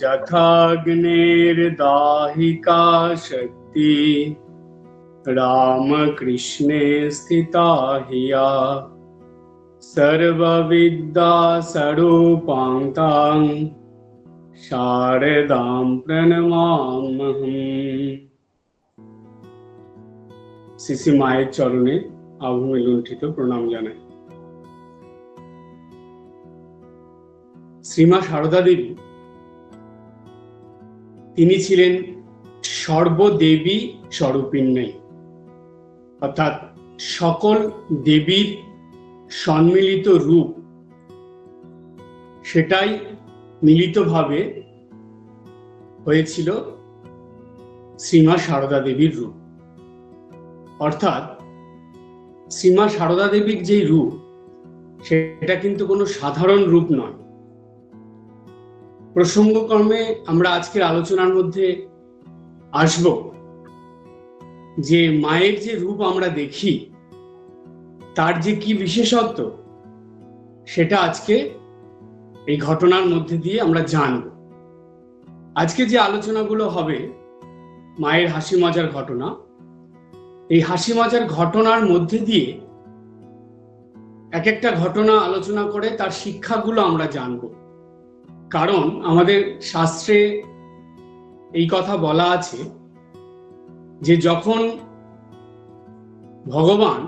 যথাগ্নের্দাহিকা শক্তি রামকৃষ্ণে স্থিতা হিয়া সর্ববিদ্যা স্বরূপাং তাং শারদাং প্রণমাম্যহম। শ্রী মায়ের চরণে আভূমি লুণ্ঠিত প্রণাম জানাই। শ্রীমা সারদা দেবী তিনি ছিলেন সর্বদেবী স্বরূপিণী, অর্থাৎ সকল দেবীর সম্মিলিত রূপ, সেটাই মিলিতভাবে হয়েছিল শ্রীমা সারদা দেবীর রূপ। অর্থাৎ শ্রীমা সারদা দেবীর যে রূপ, সেটা কিন্তু কোনো সাধারণ রূপ নয়। প্রসঙ্গক্রমে আমরা আজকের আলোচনার মধ্যে আসব যে মায়ের যে রূপ আমরা দেখি তার যে কি বিশেষত্ব, সেটা আজকে এই ঘটনার মধ্যে দিয়ে আমরা জানব। আজকে যে আলোচনাগুলো হবে মায়ের হাসি মজার ঘটনা, এই হাসি মজার ঘটনার মধ্যে দিয়ে এক একটা ঘটনা আলোচনা করে তার শিক্ষাগুলো আমরা জানব। কারণ আমাদের শাস্ত্রে এই কথা বলা আছে যে যখন ভগবান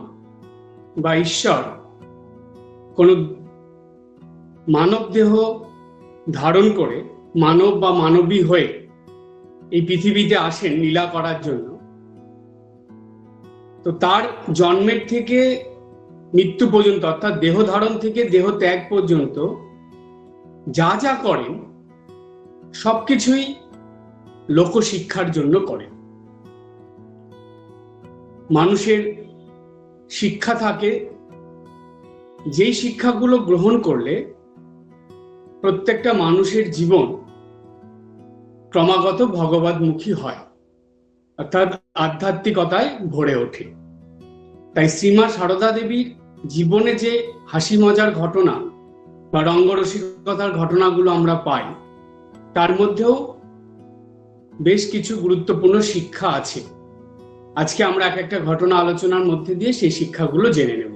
বা ঈশ্বর কোনো মানব দেহ ধারণ করে মানব বা মানবী হয়ে এই পৃথিবীতে আসেন লীলা করার জন্য, তো তার জন্মের থেকে মৃত্যু পর্যন্ত, অর্থাৎ দেহ ধারণ থেকে দেহ ত্যাগ পর্যন্ত যা যা করেন সবকিছুই লোকশিক্ষার জন্য করেন। মানুষের শিক্ষা থাকে, যেই শিক্ষাগুলো গ্রহণ করলে প্রত্যেকটা মানুষের জীবন ক্রমাগত ভগবতমুখী হয়, অর্থাৎ আধ্যাত্মিকতায় ভরে ওঠে। তাই শ্রীমা সারদা দেবীর জীবনে যে হাসি মজার ঘটনা বা রঙ্গরসিকতার ঘটনাগুলো আমরা পাই, তার মধ্যেও বেশ কিছু গুরুত্বপূর্ণ শিক্ষা আছে। আজকে আমরা এক একটা ঘটনা আলোচনার মধ্যে দিয়ে সেই শিক্ষাগুলো জেনে নেব।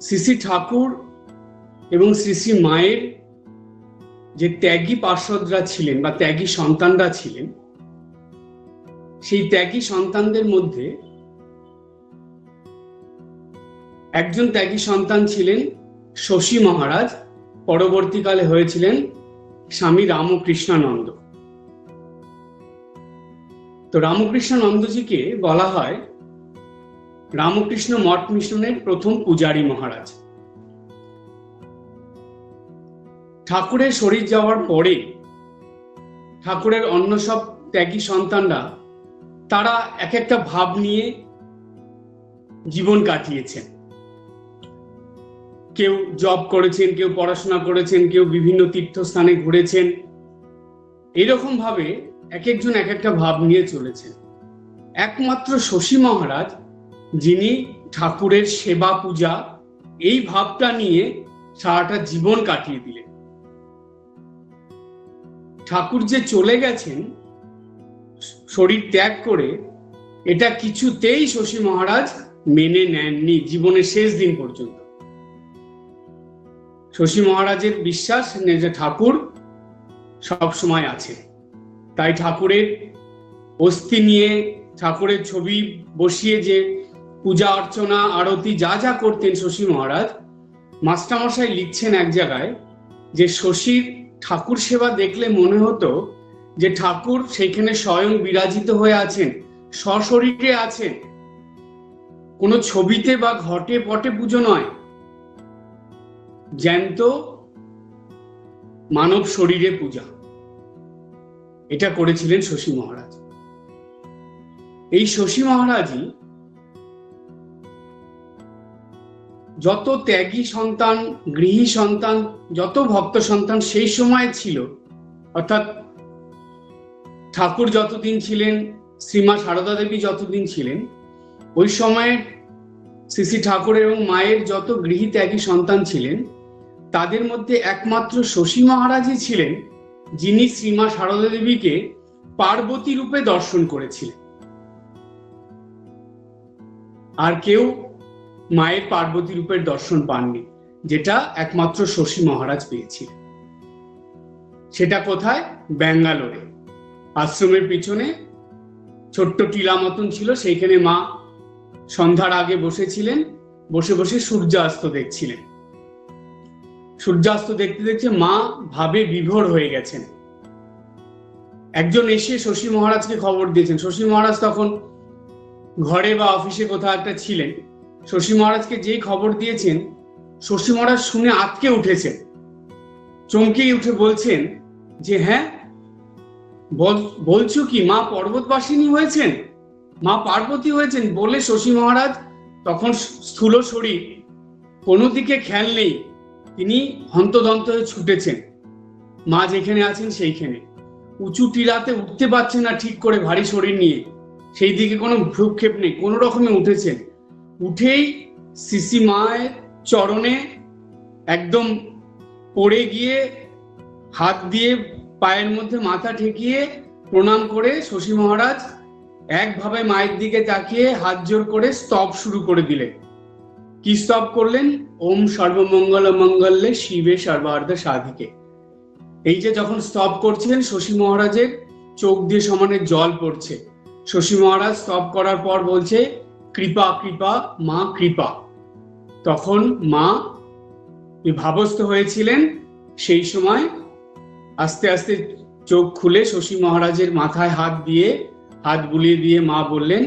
শ্রী শ্রী ঠাকুর এবং শ্রী শ্রী মায়ের যে ত্যাগী পার্ষদরা ছিলেন বা ত্যাগী সন্তানরা ছিলেন, সেই ত্যাগী সন্তানদের মধ্যে একজন ত্যাগী সন্তান ছিলেন শশী মহারাজ, পরবর্তীকালে হয়েছিলেন স্বামী রামকৃষ্ণানন্দ। তো রামকৃষ্ণানন্দজিকে বলা হয় রামকৃষ্ণ মঠ মিশনের প্রথম পূজারী মহারাজ। ঠাকুরের শরীর যাওয়ার পরে ঠাকুরের অন্য সব ত্যাগী সন্তানরা তারা এক একটা ভাব নিয়ে জীবন কাটিয়েছেন। কেউ জব করেছেন, কেউ পড়াশোনা করেছেন, কেউ বিভিন্ন তীর্থস্থানে ঘুরেছেন। এরকম ভাবে এক একজন এক একটা ভাব নিয়ে চলেছেন। একমাত্র শশী মহারাজ, যিনি ঠাকুরের সেবা পূজা এই ভাবটা নিয়ে সারাটা জীবন কাটিয়ে দিলেন। ঠাকুর যে চলে গেছেন শরীর ত্যাগ করে, এটা কিছুতেই শশী মহারাজ মেনে নেননি জীবনের শেষ দিন পর্যন্ত। শশী মহারাজের বিশ্বাস যে ঠাকুর সব সময় আছে। তাই ঠাকুরের অস্থি নিয়ে, ঠাকুরের ছবি বসিয়ে যে পূজা অর্চনা আরতি যা যা করতেন শশী মহারাজ, মাস্টারমশাই লিখছেন এক জায়গায় যে শশীর ঠাকুর সেবা দেখলে মনে হতো যে ঠাকুর সেইখানে স্বয়ং বিরাজিত হয়ে আছেন, সশরীরে আছেন, কোনো ছবিতে বা ঘটে পটে পুজো নয়, জ্যান্ত মানব শরীরে পূজা। এটা করেছিলেন শশী মহারাজ। এই শশী মহারাজই যত ত্যাগী সন্তান, গৃহী সন্তান, যত ভক্ত সন্তান সেই সময় ছিল, অর্থাৎ ঠাকুর যতদিন ছিলেন, শ্রীমা সারদা দেবী যতদিন ছিলেন, ওই সময়ের শ্রী শ্রী ঠাকুর এবং মায়ের যত গৃহী ত্যাগী সন্তান ছিলেন, তাদের মধ্যে একমাত্র শশী মহারাজই ছিলেন যিনি শ্রীমা সারদা দেবীকে পার্বতী রূপে দর্শন করেছিলেন। আর কেউ মায়ের পার্বতী রূপের দর্শন পাননি, যেটা একমাত্র শশী মহারাজ পেয়েছিলেন। সেটা কোথায়? ব্যাঙ্গালোরে। আশ্রমের পিছনে ছোট্ট টিলা মতন ছিল, সেইখানে মা সন্ধ্যার আগে বসেছিলেন, বসে বসে সূর্যাস্ত দেখছিলেন। সূর্যাস্ত দেখতে দেখতে মা ভাবে বিভোর হয়ে গেছেন। একজন এসে শশী মহারাজকে খবর দিয়েছেন। শশী মহারাজ তখন ঘরে বা অফিসে কোথাও একটা ছিলেন। শশী মহারাজকে যেই খবর দিয়েছেন, শশী মহারাজ শুনে আঁতকে উঠেছেন, চমকে উঠে বলছেন যে হ্যাঁ, বলছো কি? মা পর্বতবাসিনী হয়েছেন, মা পার্বতী হয়েছেন? বলে শশী মহারাজ তখন স্থূল শরীর, কোনো দিকে খেয়াল নেই, তিনি হন্তদন্ত হয়ে ছুটেছেন মা যেখানে আছেন সেইখানে। উঁচু টিলাতে উঠতে পারছেন না ঠিক করে ভারী শরীর নিয়ে, সেই দিকে কোনো ভ্রুক্ষেপ নেই, কোনো রকমে উঠেছেন। উঠেই শ্রী মায়ের চরণে একদম পড়ে গিয়ে হাত দিয়ে পায়ের মধ্যে মাথা ঠেকিয়ে প্রণাম করে শশী মহারাজ একভাবে মায়ের দিকে তাকিয়ে হাত জোর করে স্তব শুরু করে দিলেন। কি স্তব করলেন? ওম সর্বমঙ্গল মঙ্গলে শিবে সর্বার্থ সাধিকে। এই যে যখন স্তব করছিলেন, শশী মহারাজের চোখ দিয়ে সমানে জল পড়ছে। শশী মহারাজ স্তব করার পর বলছে, কৃপা কৃপা মা কৃপা। তখন মা ভাবস্থ হয়েছিলেন। সেই সময় আস্তে আস্তে চোখ খুলে শশী মহারাজের মাথায় হাত বুলিয়ে দিয়ে মা বললেন,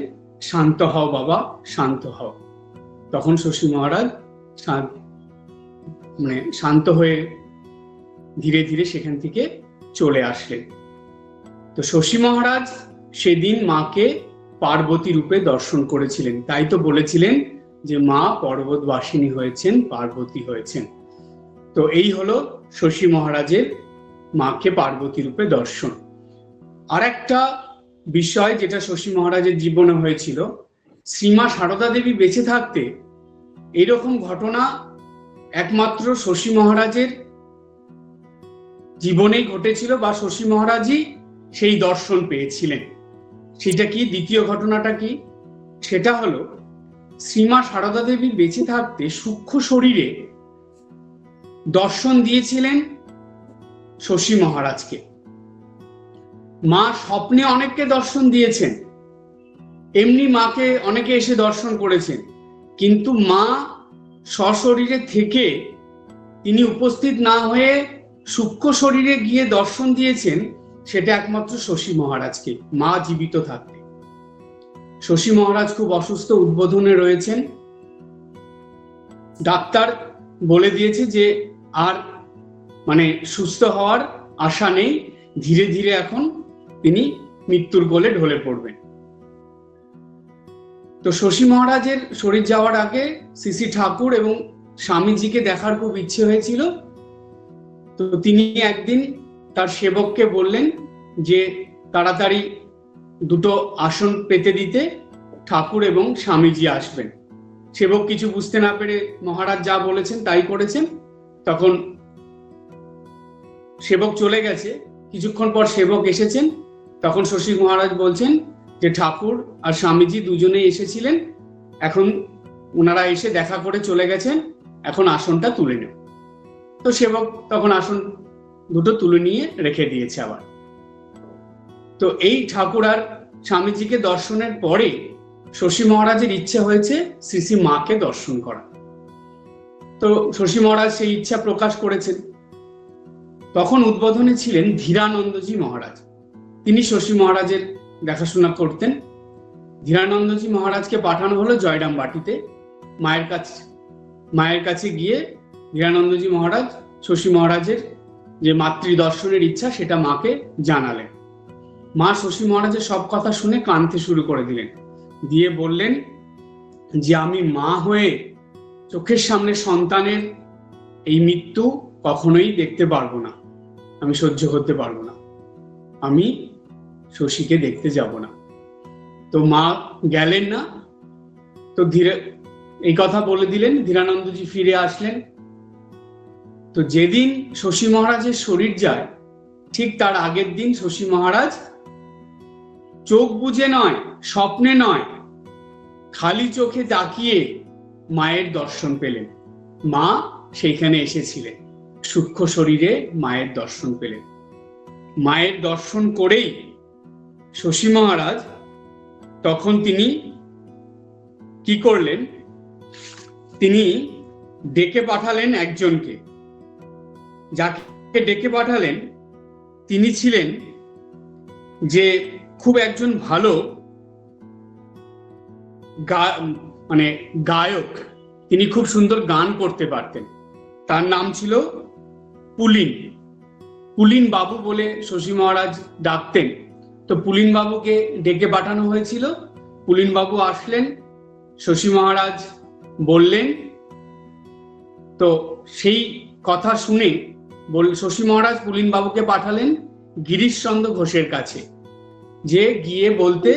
শান্ত হও বাবা, শান্ত হও। তখন শশী মহারাজ শান্ত হয়ে ধীরে ধীরে সেখান থেকে চলে আসলেন। তো শশী মহারাজ সেদিন মাকে পার্বতী রূপে দর্শন করেছিলেন, তাই তো বলেছিলেন যে মা পর্বতবাসিনী হয়েছেন, পার্বতী হয়েছেন। তো এই হলো শশী মহারাজের মাকে পার্বতী রূপে দর্শন। আর একটা বিষয় যেটা শশী মহারাজের জীবনে হয়েছিল, শ্রীমা সারদা দেবী বেঁচে থাকতে এরকম ঘটনা একমাত্র শশী মহারাজের জীবনেই ঘটেছিল, বা শশী মহারাজই সেই দর্শন পেয়েছিলেন। সেটা কি? দ্বিতীয় ঘটনাটা কি? সেটা হলো, শ্রীমা সারদা দেবী বেঁচে থাকতে সূক্ষ্ম শরীরে দর্শন দিয়েছিলেন শশী মহারাজকে। মা স্বপ্নে অনেককে দর্শন দিয়েছেন, এমনি মাকে অনেকে এসে দর্শন করেছেন, কিন্তু মা সশরীরে থেকে তিনি উপস্থিত না হয়ে সূক্ষ্ম শরীরে গিয়ে দর্শন দিয়েছেন, সেটা একমাত্র শশী মহারাজকে, মা জীবিত থাকতে। শশী মহারাজ খুব অসুস্থ, উদ্বোধনে রয়েছেন। ডাক্তার বলে দিয়েছে যে আর সুস্থ হওয়ার আশা নেই, ধীরে ধীরে এখন তিনি মৃত্যুর কোলে ঢলে পড়বেন। তো শশী মহারাজের শরীর যাওয়ার আগে শ্রী ঠাকুর এবং স্বামীজিকে দেখার খুব ইচ্ছে হয়েছিল। তো তিনি একদিন তার সেবককে বললেন যে তাড়াতাড়ি দুটো আসন পেতে দিতে, ঠাকুর এবং স্বামীজি আসবেন। সেবক কিছু বুঝতে না পেরে মহারাজ যা বলেছেন তাই করেছেন। তখন সেবক চলে গেছে, কিছুক্ষণ পর সেবক এসেছেন। তখন শশী মহারাজ বলছেন যে ঠাকুর আর স্বামীজি দুজনেই এসেছিলেন, এখন ওনারা এসে দেখা করে চলে গেছেন, এখন আসনটা তুলে নেব। তো সেবক তখন আসন দুটো তুলে নিয়ে রেখে দিয়েছে আবার। তো এই ঠাকুর আর স্বামীজিকে দর্শনের পরে শশী মহারাজের ইচ্ছা হয়েছে শ্রী মাকে দর্শন করা। তো শশী মহারাজ সেই ইচ্ছা প্রকাশ করেছেন। তখন উদ্বোধনে ছিলেন ধীরানন্দজি মহারাজ, তিনি শশী মহারাজের দেখাশোনা করতেন। ধীরানন্দজি মহারাজকে পাঠানো হলো জয়রাম বাটিতে মায়ের কাছে গিয়ে ধীরানন্দজি মহারাজ শশী মহারাজের যে মাতৃ দর্শনের ইচ্ছা সেটা মাকে জানালেন। মা শশী মহারাজের সব কথা শুনে কাঁদতে শুরু করে দিলেন, দিয়ে বললেন যে আমি মা হয়ে চোখের সামনে সন্তানের এই মৃত্যু কখনোই দেখতে পারবো না, আমি সহ্য করতে পারবো না, আমি শশীকে দেখতে যাব না। তো মা গেলেন না। তো এই কথা বলে দিলেন। ধীরানন্দজি ফিরে আসলেন। তো যেদিন শশী মহারাজের শরীর যায়, ঠিক তার আগের দিন শশী মহারাজ চোখ বুজে নয়, স্বপ্নে নয়, খালি চোখে তাকিয়ে মায়ের দর্শন পেলেন। মা সেইখানে এসেছিলেন, সূক্ষ্ম শরীরে মায়ের দর্শন পেলেন। মায়ের দর্শন করেই শশী মহারাজ তখন তিনি কি করলেন, তিনি ডেকে পাঠালেন একজনকে। যাকে ডেকে পাঠালেন তিনি ছিলেন যে খুব একজন ভালো গায়ক, তিনি খুব সুন্দর গান করতে পারতেন। তার নাম ছিল পুলিন। পুলিন বাবু বলে শশী মহারাজ ডাকতেন। তো পুলিন বাবুকে ডেকে পাঠানো হয়েছিল। পুলিন বাবু আসলেন, শশী মহারাজ বললেন। তো সেই কথা শুনে শশী মহারাজ পুলিন বাবুকে পাঠালেন গিরিশচন্দ্র ঘোষের কাছে, যে গিয়ে বলতে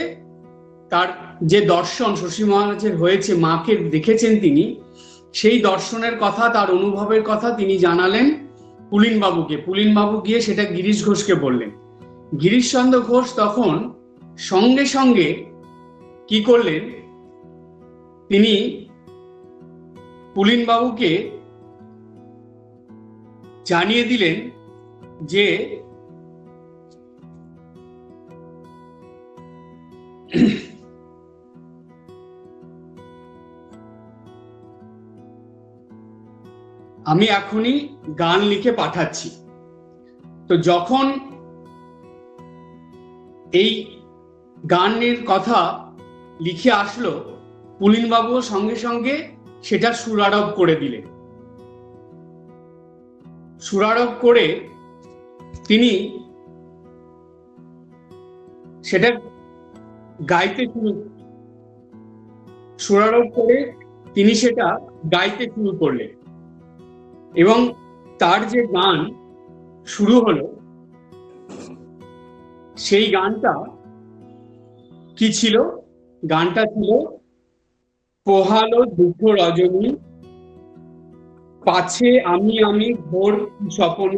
তার যে দর্শন শশী মহারাজের হয়েছে, মাকে দেখেছেন তিনি, সেই দর্শনের কথা, তার অনুভবের কথা তিনি জানালেন পুলিন বাবুকে। পুলিন বাবু গিয়ে সেটা গিরিশ ঘোষকে বললেন। গিরিশচন্দ্র ঘোষ তখন সঙ্গে সঙ্গে কি করলেন, তিনি পুলিন বাবুকে জানিয়ে দিলেন যে আমি এখনই গান লিখে পাঠাচ্ছি। তো যখন এই গানের কথা লিখে আসলো, পুলিন বাবু সঙ্গে সঙ্গে সেটা সুরারোপ করে দিলেন। সুরারোপ করে তিনি সেটা গাইতে সুরারোপ করে তিনি সেটা গাইতে শুরু করলেন। এবং তার যে গান শুরু হলো, সেই গানটা কি ছিল? গানটা ছিল, পোহালো দুঃখ রজনী, পাছে আমি আমি ঘোর স্বপ্ন,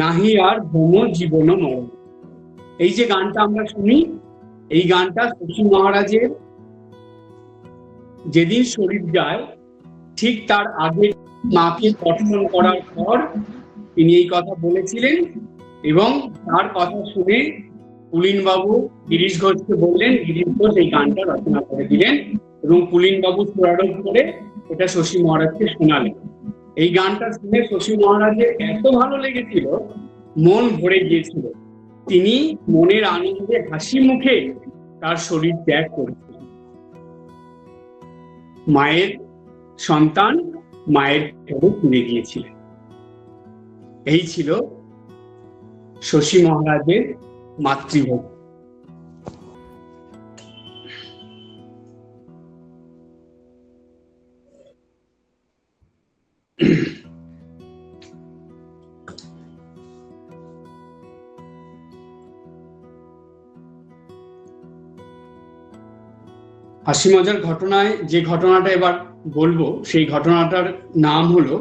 নাহি আর ভ্রম জীবন মরণ। এই যে গানটা আমরা শুনি, এই গানটা শশী মহারাজের যেদিন শরীর যায়, ঠিক তার আগে মাকে দর্শন করার পর তিনি এই কথা বলেছিলেন। এবং তার কথা শুনে পুলিন বাবু গিরিশ ঘোষকে বললেন, গিরিশ ঘোষ এই গানটা রচনা করে দিলেন এবং পুলিন বাবু সুরারোপ করে এটা শশী মহারাজকে শোনালেন। এই গানটা শুনে শশী মহারাজের এত ভালো লেগেছিল, মন ভরে গিয়েছিল। তিনি মনের আনন্দে হাসি মুখে তার শরীর ত্যাগ করেছিলেন। মায়ের সন্তান মায়ের ঘরে ফিরে গিয়েছিলেন। এই ছিল শশী মহারাজের মাতৃভোগ। হাসি মজার ঘটনায় যে ঘটনাটা এবার বলবো, সেই ঘটনাটার নাম হলো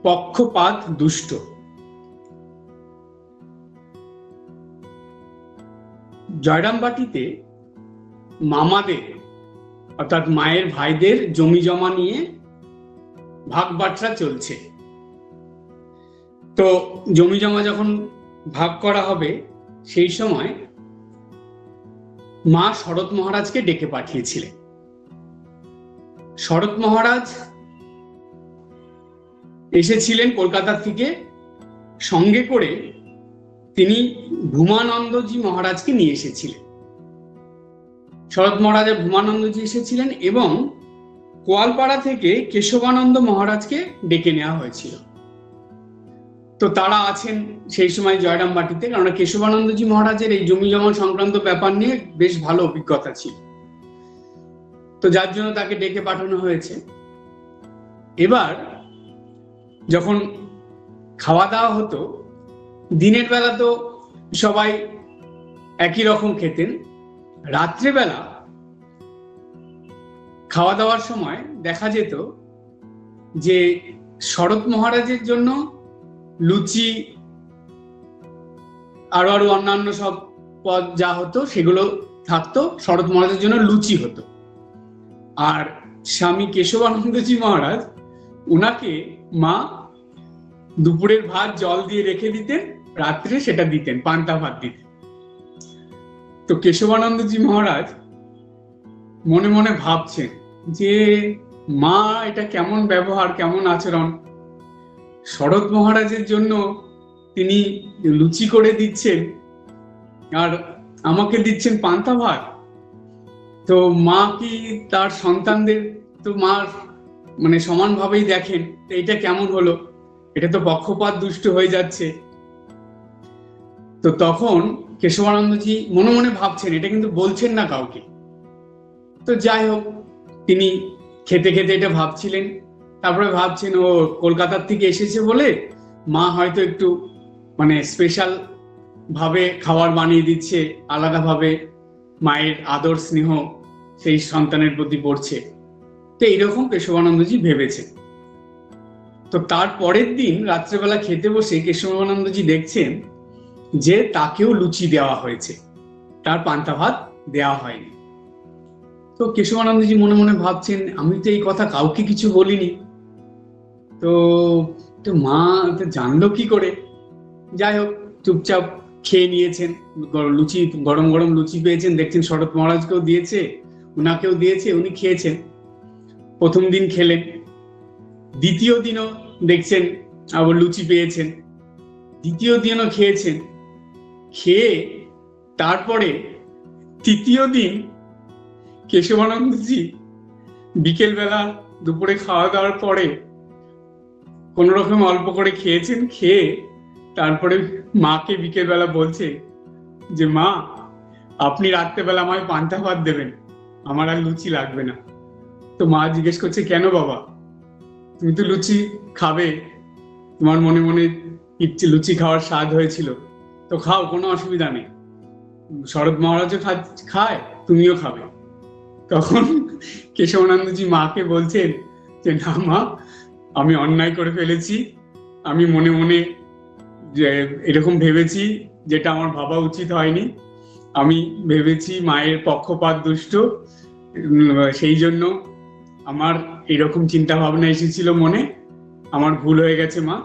পক্ষপাত দুষ্ট। জয়রামবাটিতে মামাদের অর্থাৎ মায়ের ভাইদের জমি জমা নিয়ে ভাগ বাটরা চলছে। তো জমি জমা যখন ভাগ করা হবে, সেই সময় মা শরৎ মহারাজকে ডেকে পাঠিয়েছিলেন। শরৎ মহারাজ এসেছিলেন কলকাতা থেকে, সঙ্গে করে তিনি ভূমানন্দজি মহারাজকে নিয়ে এসেছিলেন। শরৎ মহারাজের ভূমানন্দজি এসেছিলেন এবং কোয়ালপাড়া থেকে কেশবানন্দ মহারাজকে ডেকে নেওয়া হয়েছিল। তো তারা আছেন সেই সময় জয়রামবাটিতে, কারণ কেশবানন্দজি মহারাজের এই জমি জমা সংক্রান্ত ব্যাপার নিয়ে বেশ ভালো অভিজ্ঞতা ছিল। তো যার জন্য তাকে ডেকে পাঠানো হয়েছে। এবার যখন খাওয়া দাওয়া হতো, দিনের বেলা তো সবাই একই রকম খেতেন, রাত্রেবেলা খাওয়া দাওয়ার সময় দেখা যেত যে শরৎ মহারাজের জন্য লুচি আরো অন্যান্য সব পদ যা হতো সেগুলো থাকতো, শরৎ মহারাজের জন্য লুচি হতো। আর স্বামী কেশবানন্দজি মহারাজ, উনাকে মা দুপুরের ভাত জল দিয়ে রেখে দিতেন, রাত্রে সেটা দিতেন, পান্তা ভাত দিতেন। তো কেশবানন্দজি মহারাজ মনে মনে ভাবছেন যে মা এটা কেমন ব্যবহার, কেমন আচরণ, শরৎ মহারাজের জন্য তিনি লুচি করে দিচ্ছেন আর আমাকে দিচ্ছেন পান্তা ভাত। তো মা কি তার সন্তানদের তো মা মানে সমানভাবেই দেখেন, এটা কেমন হলো, এটা তো পক্ষপাত দুষ্ট হয়ে যাচ্ছে। তো তখন কেশবানন্দজি মনে মনে ভাবছেন, এটা কিন্তু বলছেন না কাউকে। তো যাই হোক, তিনি খেতে খেতে এটা ভাবছিলেন। তারপরে ভাবছেন ও কলকাতার থেকে এসেছে বলে মা হয়তো একটু মানে স্পেশাল ভাবে খাবার বানিয়ে দিচ্ছে, আলাদাভাবে মায়ের আদর স্নেহ সেই সন্তানের প্রতি পড়ছে। তো এইরকম কেশবানন্দজি ভেবেছেন। তো তার পরের দিন রাত্রেবেলা খেতে বসে কেশবানন্দজি দেখছেন যে তাকেও লুচি দেওয়া হয়েছে, তার পান্তা ভাত দেওয়া হয়নি। তো কেশবানন্দজি মনে মনে ভাবছেন, আমি তো এই কথা কাউকে কিছু বলিনি, তো মা জানলো কি করে? যাই হোক, চুপচাপ খেয়ে নিয়েছেন। লুচি, গরম গরম লুচি পেয়েছেন, দেখছেন শরৎ মহারাজকেও দিয়েছে, উনাকেও দিয়েছে, উনি খেয়েছেন। প্রথম দিন খেলেন, দ্বিতীয় দিনও দেখছেন আবার লুচি পেয়েছেন, দ্বিতীয় দিনও খেয়েছেন। খেয়ে তারপরে তৃতীয় দিন কেশবানন্দজি বিকেল বেলা দুপুরে খাওয়া দাওয়ার পরে কোন রকম অল্প করে খেয়েছেন। খেয়ে তারপরে মাকে বিকেল বেলা বলছে যে মা, আপনি রাত্রেবেলা আমায় পান্তা ভাত দেবেন, আমার আর লুচি লাগবে না। তো মা জিজ্ঞেস করছে, কেন বাবা, তুমি তো লুচি খাবে, তোমার মনে মনে ইচ্ছে লুচি খাওয়ার স্বাদ হয়েছিল, তো খাও, কোনো অসুবিধা নেই, শরৎ মহারাজও খায়, তুমিও খাবে। তখন কেশবানন্দজি মাকে বলছেন যে না মা, আমি অন্যায় করে ফেলেছি, আমি মনে মনে যে এরকম ভেবেছি যেটা আমার ভাবা উচিত হয়নি, আমি ভেবেছি মায়ের পক্ষপাত দুষ্ট, সেই জন্য আমার এরকম চিন্তা ভাবনা এসেছিল মনে, আমার ভুল হয়ে গেছে মা,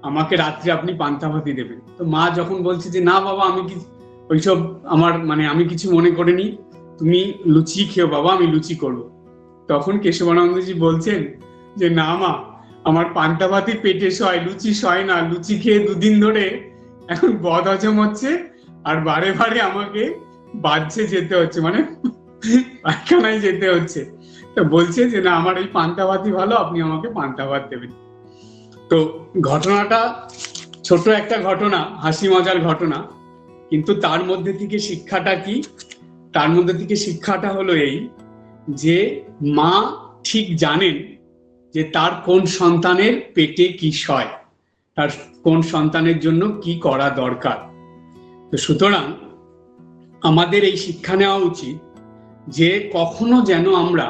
আমাকে রাত্রে আপনি পান্তা ভাতই দেবেন। তো মা যখন বলছে যে না বাবা, আমি কি ওইসব আমার মানে আমি কিছু মনে করিনি, তুমি লুচি খেও বাবা, আমি লুচি করবো। তখন কেশবানন্দজি বলছেন যে না মা, আমার পান্তা ভাতই পেটে সয়, লুচি সয় না, লুচি খেয়ে দুদিন ধরে এখন বদ হজম হচ্ছে, আর বারে বারে আমাকে বাহ্যে যেতে হচ্ছে, মানে পায়খানায় যেতে হচ্ছে। তো বলছে যে না, আমার এই পান্তা ভাতই ভালো, আপনি আমাকে পান্তা ভাত দেবেন। তো ঘটনাটা ছোট একটা ঘটনা, হাসি মজার ঘটনা, কিন্তু তার মধ্যে থেকে শিক্ষাটা কি? তার মধ্যে থেকে শিক্ষাটা হলো এই যে মা ঠিক জানেন যে তার কোন সন্তানের পেটে কি সয়, তার কোন সন্তানের জন্য কি করা দরকার। তো সুতরাং আমাদের এই শিক্ষা নেওয়া উচিত যে কখনো যেন আমরা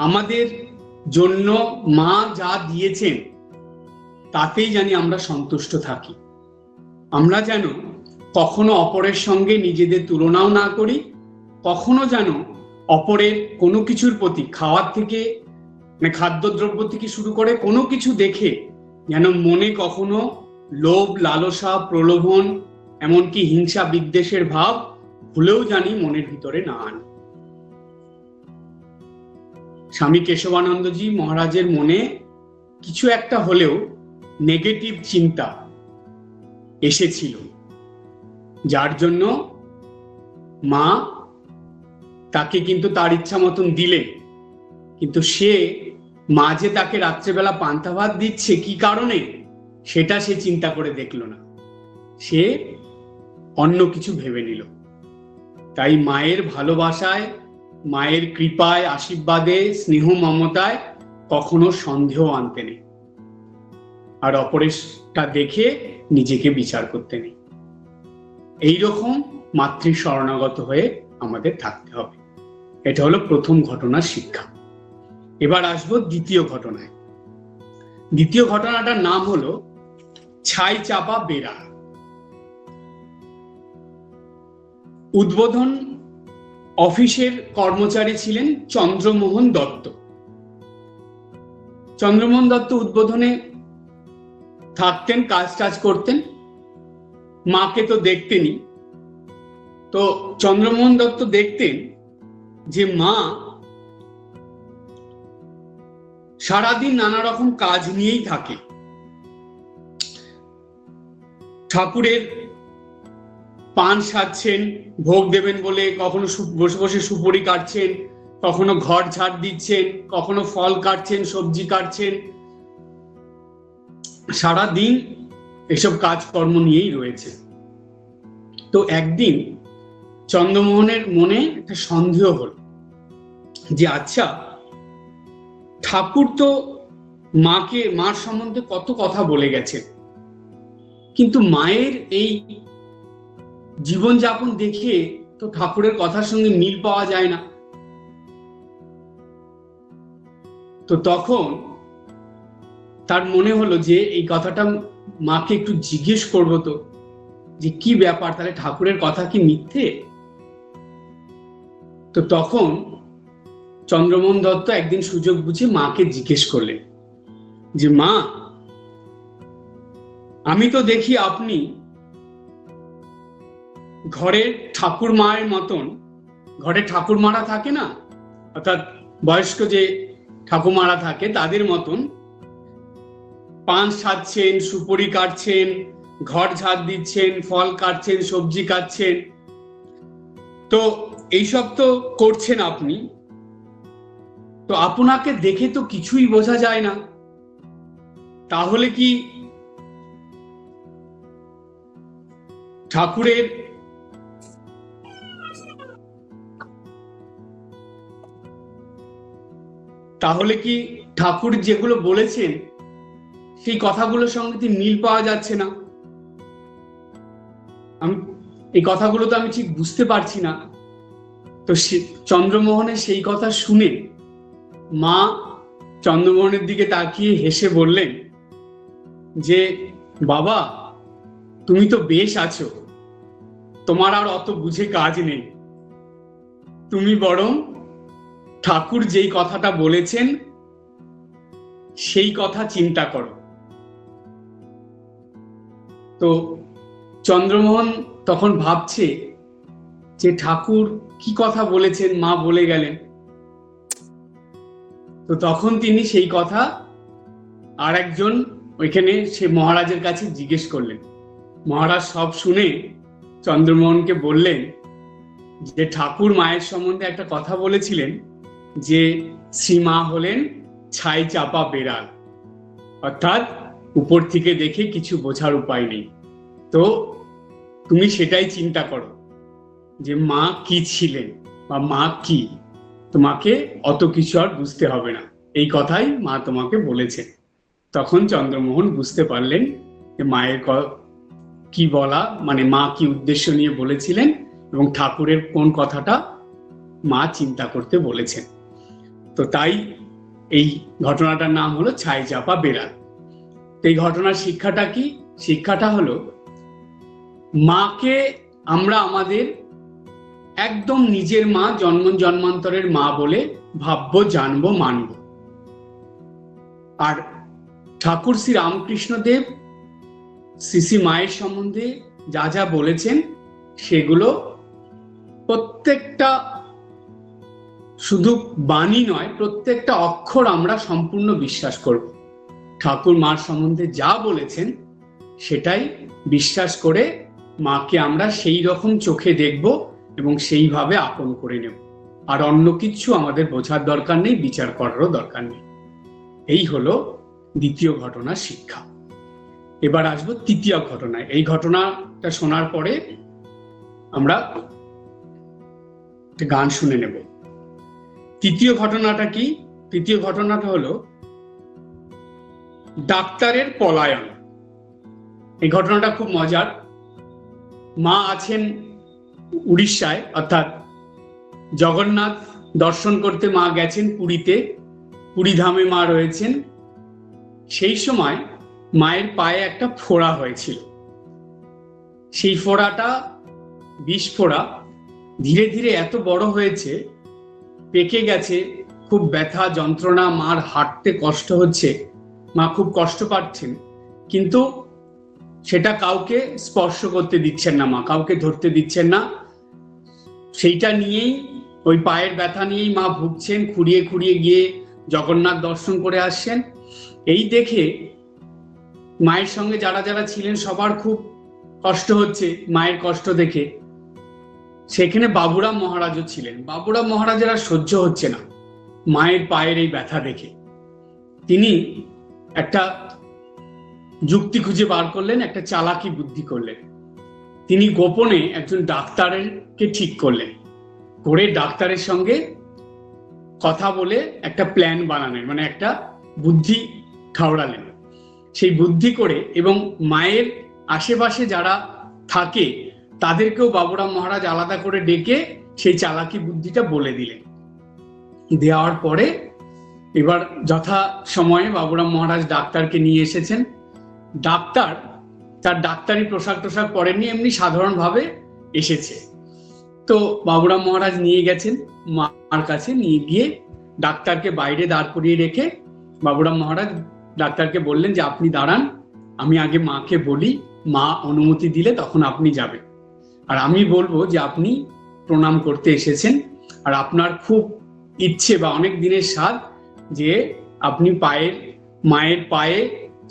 আমাদের জন্য মা যা দিয়েছেন তাতেই জানি আমরা সন্তুষ্ট থাকি। আমরা যেন কখনো অপরের সঙ্গে নিজেদের তুলনাও না করি, কখনো যেন অপরের কোনো কিছুর প্রতি, খাওয়ার থেকে মানে খাদ্যদ্রব্য থেকে শুরু করে কোনো কিছু দেখে যেন মনে কখনো লোভ, লালসা, প্রলোভন, এমনকি হিংসা বিদ্বেষের ভাব ভুলেও জানি মনের ভিতরে না আনি। স্বামী কেশবানন্দজি মহারাজের মনে কিছু একটা হলেও নেগেটিভ চিন্তা এসেছিল, যার জন্য মা তাকে কিন্তু তার ইচ্ছা মতন দিলেন, কিন্তু সে মা যে তাকে রাত্রেবেলা পান্তা ভাত দিচ্ছে কি কারণে সেটা সে চিন্তা করে দেখলো না, সে অন্য কিছু ভেবে নিল। তাই মায়ের ভালোবাসায়, মায়ের কৃপায়, আশীর্বাদে, স্নেহ মমতায় কখনো সন্দেহ আনতে নেই, আর অপরেরটা দেখে নিজেকে বিচার করতে নেই। এইরকম মাতৃ শরণাগত হয়ে আমাদের থাকতে হবে। এটা হলো প্রথম ঘটনার শিক্ষা। এবার আসবো দ্বিতীয় ঘটনায়। দ্বিতীয় ঘটনাটার নাম হলো ছাই চাপা বেড়া। উদ্বোধন অফিসের কর্মচারী ছিলেন চন্দ্রমোহন দত্ত। চন্দ্রমোহন দত্ত উদ্বোধনে থাকতেন, কাজ টাজ করতেন, মাকে তো দেখতেনই। তো চন্দ্রমোহন দত্ত দেখতেন যে মা সারাদিন নানা রকম কাজ নিয়েই থাকে। ঠাকুরের পান সাজছেন, ভোগ দেবেন বলে কখনো বসে বসে সুপুরি কাটছেন, কখনো ঘর ঝাড় দিচ্ছেন, কখনো ফল কাটছেন, সবজি কাটছেন, সারাদিন এসব কাজকর্ম নিয়েই রয়েছে। তো একদিন চন্দ্রমোহনের মনে একটা সন্দেহ হল যে আচ্ছা, ঠাকুর তো মার সম্বন্ধে কত কথা বলে গেছে, কিন্তু মায়ের এই জীবনযাপন দেখে তো ঠাকুরের কথার সঙ্গে মিল পাওয়া যায় না। তো তখন তার মনে হলো যে এই কথাটা মাকে একটু জিজ্ঞেস করবো, তো যে কি ব্যাপার, তাহলে ঠাকুরের কথা কি মিথ্যে? তো তখন চন্দ্রমোহন দত্ত একদিন সুযোগ বুঝে মাকে জিজ্ঞেস করলেন যে মা, আমি তো দেখি আপনি ঘরের ঠাকুর মায়ের মতন, ঘরে ঠাকুরমারা থাকে না, অর্থাৎ বয়স্ক যে ঠাকুমারা থাকে তাদের মতন পান সাজছেন, সুপুরি কাটছেন, ঘর ঝাড় দিচ্ছেন, ফল কাটছেন, সবজি কাটছেন, তো এইসব তো করছেন আপনি, তো আপনাকে দেখে তো কিছুই বোঝা যায় না। তাহলে কি ঠাকুরের ঠাকুর যেগুলো বলেছেন সেই কথাগুলোর সঙ্গে মিল পাওয়া যাচ্ছে না? আমি এই কথাগুলো তো আমি ঠিক বুঝতে পারছি না। তো চন্দ্রমোহনের সেই কথা শুনে মা চন্দ্রমোহনের দিকে তাকিয়ে হেসে বললেন যে বাবা, তুমি তো বেশ আছো, তোমার আর অত বুঝে কাজ নেই, তুমি বরং ঠাকুর যেই কথাটা বলেছেন সেই কথা চিন্তা করো। তো চন্দ্রমোহন তখন ভাবছে যে ঠাকুর কি কথা বলেছেন, মা বলে গেলেন। তো তখন তিনি সেই কথা আর একজন ওইখানে সে মহারাজের কাছে জিজ্ঞেস করলেন। মহারাজ সব শুনে চন্দ্রমোহনকে বললেন যে ঠাকুর মায়ের সম্বন্ধে একটা কথা বলেছিলেন যে শ্রীমা হলেন ছাই চাপা বেড়াল, অর্থাৎ উপর থেকে দেখে কিছু বোঝার উপায় নেই। তো তুমি সেটাই চিন্তা করো যে মা কি ছিলেন বা মা কি, তোমাকে অত কিছু আর বুঝতে হবে না, এই কথাই মা তোমাকে বলেছেন। তখন চন্দ্রমোহন বুঝতে পারলেন যে মায়ের কি বলা, মানে মা কি উদ্দেশ্য নিয়ে বলেছিলেন এবং ঠাকুরের কোন কথাটা মা চিন্তা করতে বলেছেন। তো তাই এই ঘটনাটার নাম হলো ছাই চাপা বেড়াল। এই ঘটনার শিক্ষাটা কি? শিক্ষাটা হলো মাকে আমরা আমাদের একদম নিজের মা, জন্ম জন্মান্তরের মা বলে ভাববো, জানবো, মানব। আর ঠাকুর শ্রী রামকৃষ্ণদেব শ্রী মায়ের সম্বন্ধে যা যা বলেছেন সেগুলো প্রত্যেকটা শুধু বাণী নয়, প্রত্যেকটা অক্ষর আমরা সম্পূর্ণ বিশ্বাস করব। ঠাকুর মার সম্বন্ধে যা বলেছেন সেটাই বিশ্বাস করে মাকে আমরা সেই রকম চোখে দেখব এবং সেইভাবে আপন করে নেব। আর অন্য কিছু আমাদের বোঝার দরকার নেই, বিচার করারও দরকার নেই। এই হলো দ্বিতীয় ঘটনার শিক্ষা। এবার আসবো তৃতীয় ঘটনায়। এই ঘটনাটা শোনার পরে আমরা একটা গান শুনে নেব। তৃতীয় ঘটনাটা কি? তৃতীয় ঘটনাটা হলো ডাক্তারের পলায়ন। এই ঘটনাটা খুব মজার। মা আছেন উড়িষ্যায়, অর্থাৎ জগন্নাথ দর্শন করতে মা গেছেন পুরীতে, পুরী ধামে মা রয়েছেন। সেই সময় মায়ের পায়ে একটা ফোড়া হয়েছিল। সেই ফোড়াটা বিষ ফোড়া, ধীরে ধীরে এত বড় হয়েছে, পেকে গেছে, খুব ব্যথা যন্ত্রণা, মার হাঁটতে কষ্ট হচ্ছে, মা খুব কষ্ট পাচ্ছেন, কিন্তু সেটা কাউকে স্পর্শ করতে দিচ্ছেন না, মা কাউকে ধরতে দিচ্ছেন না। সেইটা নিয়েই, ওই পায়ের ব্যথা নিয়েই মা ভুগছেন, খুঁড়িয়ে খুঁড়িয়ে গিয়ে জগন্নাথ দর্শন করে আসছেন। এই দেখে মায়ের সঙ্গে যারা যারা ছিলেন সবার খুব কষ্ট হচ্ছে মায়ের কষ্ট দেখে। সেখানে বাবুরাম মহারাজও ছিলেন। বাবুরাম মহারাজের আর সহ্য হচ্ছে না মায়ের পায়ের এই ব্যথা দেখে। তিনি একটা যুক্তি খুঁজে বার করলেন, একটা চালাকি বুদ্ধি করলেন। তিনি গোপনে একজন ডাক্তারকে ঠিক করলেন, করে ডাক্তারের সঙ্গে কথা বলে একটা প্ল্যান বানালেন, মানে একটা বুদ্ধি ঠাউরালেন। সেই বুদ্ধি করে এবং মায়ের আশেপাশে যারা থাকে তাদেরকেও বাবুরাম মহারাজ আলাদা করে ডেকে সেই চালাকি বুদ্ধিটা বলে দিলেন। দেওয়ার পরে এবার যথা সময়ে বাবুরাম মহারাজ ডাক্তারকে নিয়ে এসেছেন। ডাক্তার তার ডাক্তারি পোশাক টোশাক পরেননি, এমনি সাধারণভাবে এসেছে। তো বাবুরাম মহারাজ নিয়ে গেছেন মার কাছে, নিয়ে গিয়ে ডাক্তারকে বাইরে দাঁড় করিয়ে রেখে বাবুরাম মহারাজ ডাক্তারকে বললেন যে আপনি দাঁড়ান, আমি আগে মাকে বলি, মা অনুমতি দিলে তখন আপনি যাবেন, আর আমি বলবো যে আপনি প্রণাম করতে এসেছেন, আর আপনার খুব ইচ্ছে বা অনেক দিনের স্বাদ যে আপনি মায়ের পায়ে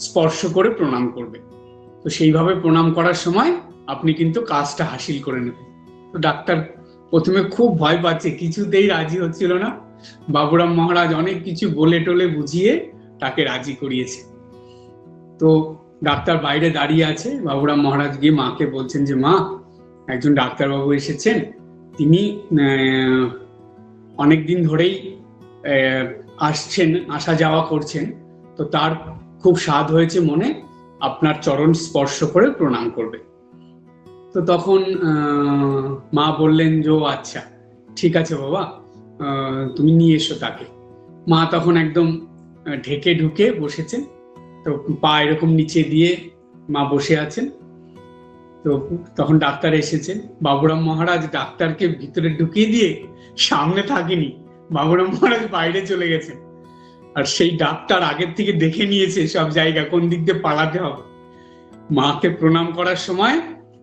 স্পর্শ করে প্রণাম করবেন। তো সেইভাবে প্রণাম করার সময় আপনি কিন্তু কাজটা হাসিল করে নেবেন। তো ডাক্তার প্রথমে খুব ভয় পাচ্ছে, কিছুতেই রাজি হচ্ছিল না। বাবুরাম মহারাজ অনেক কিছু বলে টলে বুঝিয়ে তাকে রাজি করিয়েছে। তো ডাক্তার বাইরে দাঁড়িয়ে আছে, বাবুরাম মহারাজ গিয়ে মাকে বলছেন যে মা, একজন ডাক্তারবাবু এসেছেন, তিনি অনেকদিন ধরেই আসছেন, আসা যাওয়া করছেন, তো তার খুব স্বাদ হয়েছে মনে, আপনার চরণ স্পর্শ করে প্রণাম করবে। তো তখন মা বললেন যে আচ্ছা ঠিক আছে বাবা, তুমি নিয়ে এসো তাকে। মা তখন একদম ঢেকে ঢুকে বসেছেন, তো পা এরকম নিচে দিয়ে মা বসে আছেন। তো তখন ডাক্তার এসেছেন। বাবুরাম মহারাজ ডাক্তারকে ভিতরে ঢুকিয়ে দিয়ে সামনে থাকেনি, বাবুরাম মহারাজ বাইরে চলে গেছেন। আর সেই ডাক্তার আগের থেকে দেখে নিয়েছে সব জায়গা, কোন দিক দিয়ে পালাতে হবে। মাকে প্রণাম করার সময়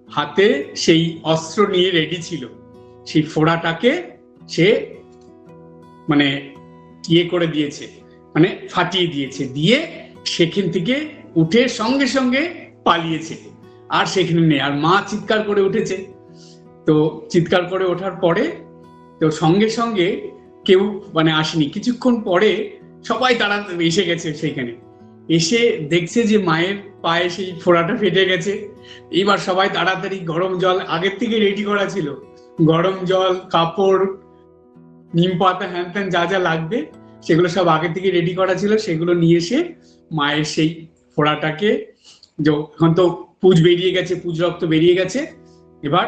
হাতে সেই অস্ত্র নিয়ে রেডি ছিল, সেই ফোড়াটাকে সে মানে ইয়ে করে দিয়েছে, মানে ফাটিয়ে দিয়েছে, দিয়ে সেখান থেকে উঠে সঙ্গে সঙ্গে পালিয়েছে, আর সেখানে নেই। আর মা চিৎকার করে উঠেছে। তো চিৎকার করে ওঠার পরে তো সঙ্গে সঙ্গে কেউ মানে আসেনি, কিছুক্ষণ পরে সবাই তারা এসে গেছে। সেখানে এসে দেখছে যে মায়ের পায়ে সেই ফোড়াটা ফেটে গেছে। এবার সবাই তাড়াতাড়ি গরম জল আগের থেকে রেডি করা ছিল, গরম জল, কাপড়, নিম পাতা, হ্যান ত্যান যা যা লাগবে সেগুলো সব আগে থেকে রেডি করা ছিল, সেগুলো নিয়ে এসে মায়ের সেই ফোড়াটাকে, এখন তো পুজ বেরিয়ে গেছে, পুজ রক্ত বেরিয়ে গেছে, এবার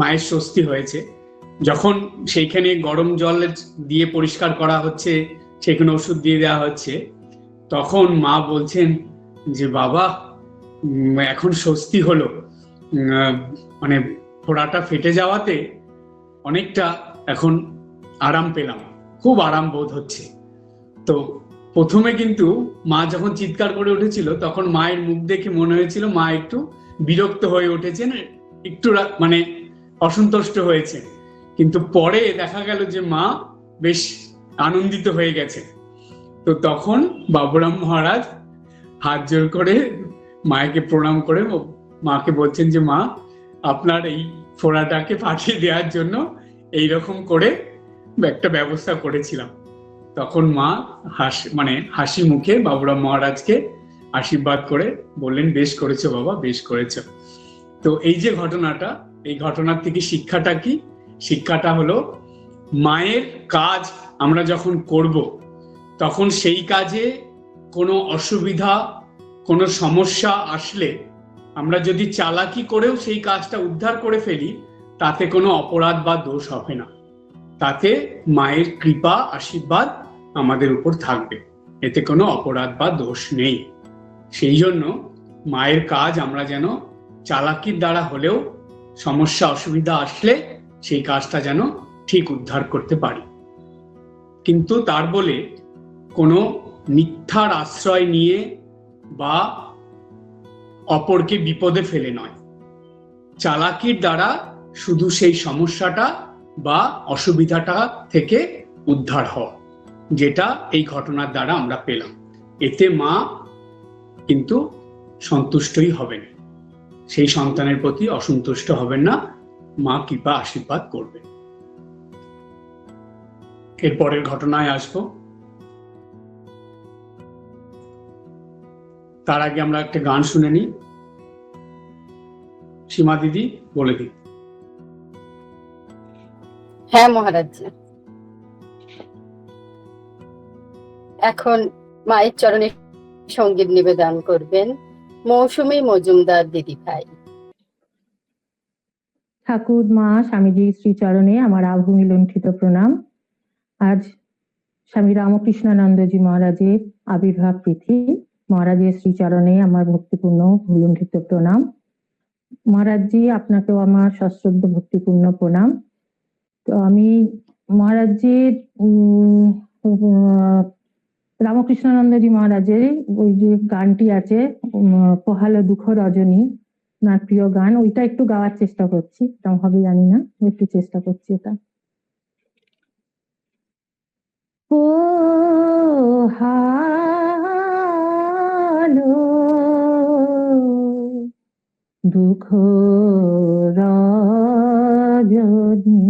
মায়ের স্বস্তি হয়েছে। যখন সেইখানে গরম জল দিয়ে পরিষ্কার করা হচ্ছে, সেখানে ওষুধ দিয়ে দেওয়া হচ্ছে, তখন মা বলছেন যে বাবা এখন স্বস্তি হলো, মানে ফোড়াটা ফেটে যাওয়াতে অনেকটা এখন আরাম পেলাম, খুব আরাম বোধ হচ্ছে। তো প্রথমে কিন্তু মা যখন চিৎকার করে উঠেছিল তখন মায়ের মুখ দেখে মনে হয়েছিল মা একটু বিরক্ত হয়ে উঠেছেন, একটু মানে অসন্তুষ্ট হয়েছে, কিন্তু পরে দেখা গেল যে মা বেশ আনন্দিত হয়ে গেছে। তো তখন বাবুরাম মহারাজ হাত জোর করে মাকে প্রণাম করে মাকে বলছেন যে মা, আপনার এই ফোড়াটাকে পাঠিয়ে দেওয়ার জন্য এইরকম করে একটা ব্যবস্থা করেছিলাম। তখন মা হাসি মুখে বাবুরাম মহারাজকে আশীর্বাদ করে বললেন, বেশ করেছো বাবা, বেশ করেছো। তো এই যে ঘটনাটা, এই ঘটনার থেকে শিক্ষাটা কি? শিক্ষাটা হলো মায়ের কাজ আমরা যখন করব তখন সেই কাজে কোনো অসুবিধা, কোনো সমস্যা আসলে আমরা যদি চালাকি করেও সেই কাজটা উদ্ধার করে ফেলি, তাতে কোনো অপরাধ বা দোষ হবে না, তাতে মায়ের কৃপা আশীর্বাদ আমাদের উপর থাকবে। এতে কোনো অপরাধ বা দোষ নেই। সেই জন্য মায়ের কাজ আমরা যেন চালাকির দ্বারা হলেও সমস্যা অসুবিধা আসলে সেই কাজটা যেন ঠিক উদ্ধার করতে পারি, কিন্তু তার বলে কোনো মিথ্যার আশ্রয় নিয়ে বা অপরকে বিপদে ফেলে নয়। চালাকির দ্বারা শুধু সেই সমস্যাটা বা অসুবিধাটা থেকে উদ্ধার হওয়া, যেটা এই ঘটনার দ্বারা আমরা পেলাম। এতে মা কিন্তু সন্তুষ্টই হবেন, সেই সন্তানের প্রতি অসন্তুষ্ট হবেন না, মা কৃপা আশীর্বাদ করবে। এরপরের ঘটনায় আসবো। তার আগে আমরা একটা গান শুনে নিই। সীমা দিদি বলে দিই। হ্যাঁ মহারাজ, এখন মায়ের চরণে সঙ্গীত নিবেদন করবেন মৌসুমী মজুমদার দিদি ভাই। ঠাকুর মা স্বামীজির শ্রীচরণে আমার আভূমি লুণ্ঠিত প্রণাম। আজ স্বামী রামকৃষ্ণানন্দজি মহারাজের আবির্ভাব তিথি। মহারাজের শ্রীচরণে আমার ভক্তিপূর্ণ লুণ্ঠিত প্রণাম। মহারাজজি, আপনাকেও আমার সশ্রদ্ধ ভক্তিপূর্ণ প্রণাম। তো আমি মহারাজজির রামকৃষ্ণানন্দজি মহারাজের ওই যে গানটি আছে পোহালো দুঃখ রজনী, ওনার প্রিয় গান, ওইটা একটু গাওয়ার চেষ্টা করছি। কেমন হবে জানি না, একটু চেষ্টা করছি ওটা। পোহালো দুঃখ রজনী,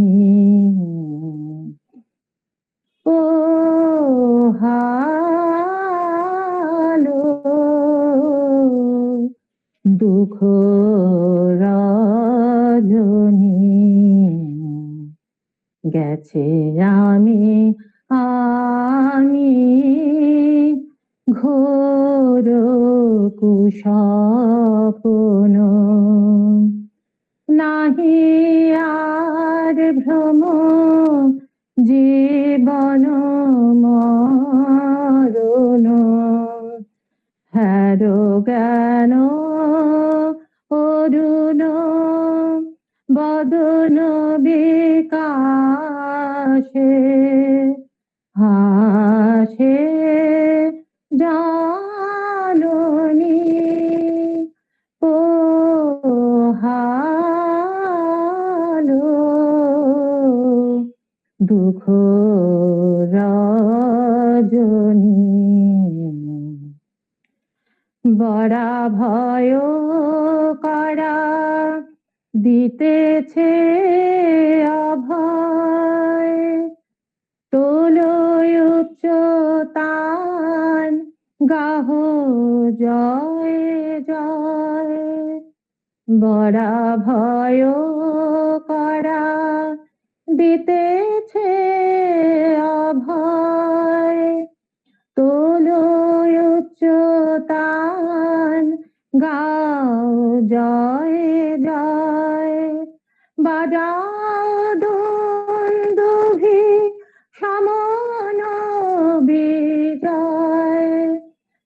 পোহালো দুঃখ রজনী, গেছে আমি ঘোর কুস্বপ্ন, নাহি আর ভ্রম জীবন মরণ, হ্যারো জ্ঞান অরুণ বদন বিকাশে, হাসে জাননী পোহালো দুঃখ রজনী, বড়া ভয় করা দিতেছে অভয়, তোলয় উচ্চতান গাহ জয় জয়, বড়া ভয় করা দিতেছে অভয়, তোলয় উচ্চতান গাও জয় জয়, বাজাও দুন্দুভি সমন বিজয়,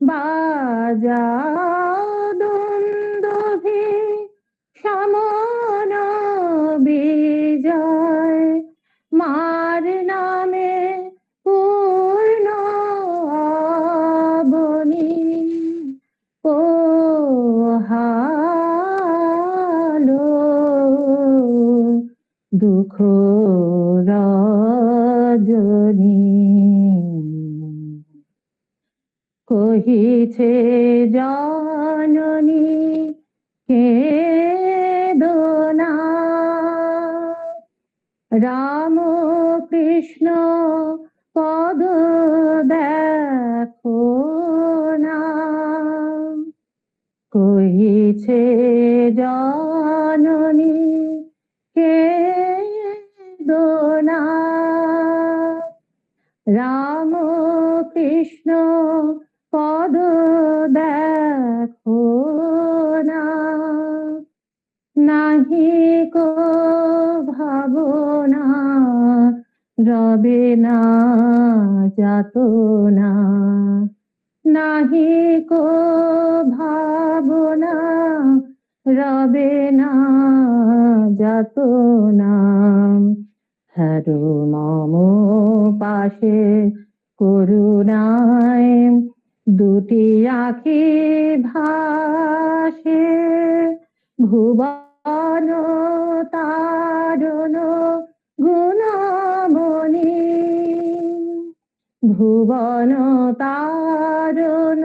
বাজাও দুন্দুভি সমন বিজয়, মার নামে পূর্ণ অবনী, পোহালো দুঃখ রজনী, কহিছে জননী কেদনা, রাম কৃষ্ণ পদ দেখো না, কহিছে জননী কেদনা, রাম কৃষ্ণ পদ দেখো না, নাহি কো ভাবনা রবে না যাতনা, নাহি কো ভাবনা, রবে না যাতনা। হারু মম পাশে করুণায়, দুটি আঁখি ভাসে। ভুবন তারণ গুণমণি, ভুবন তারণ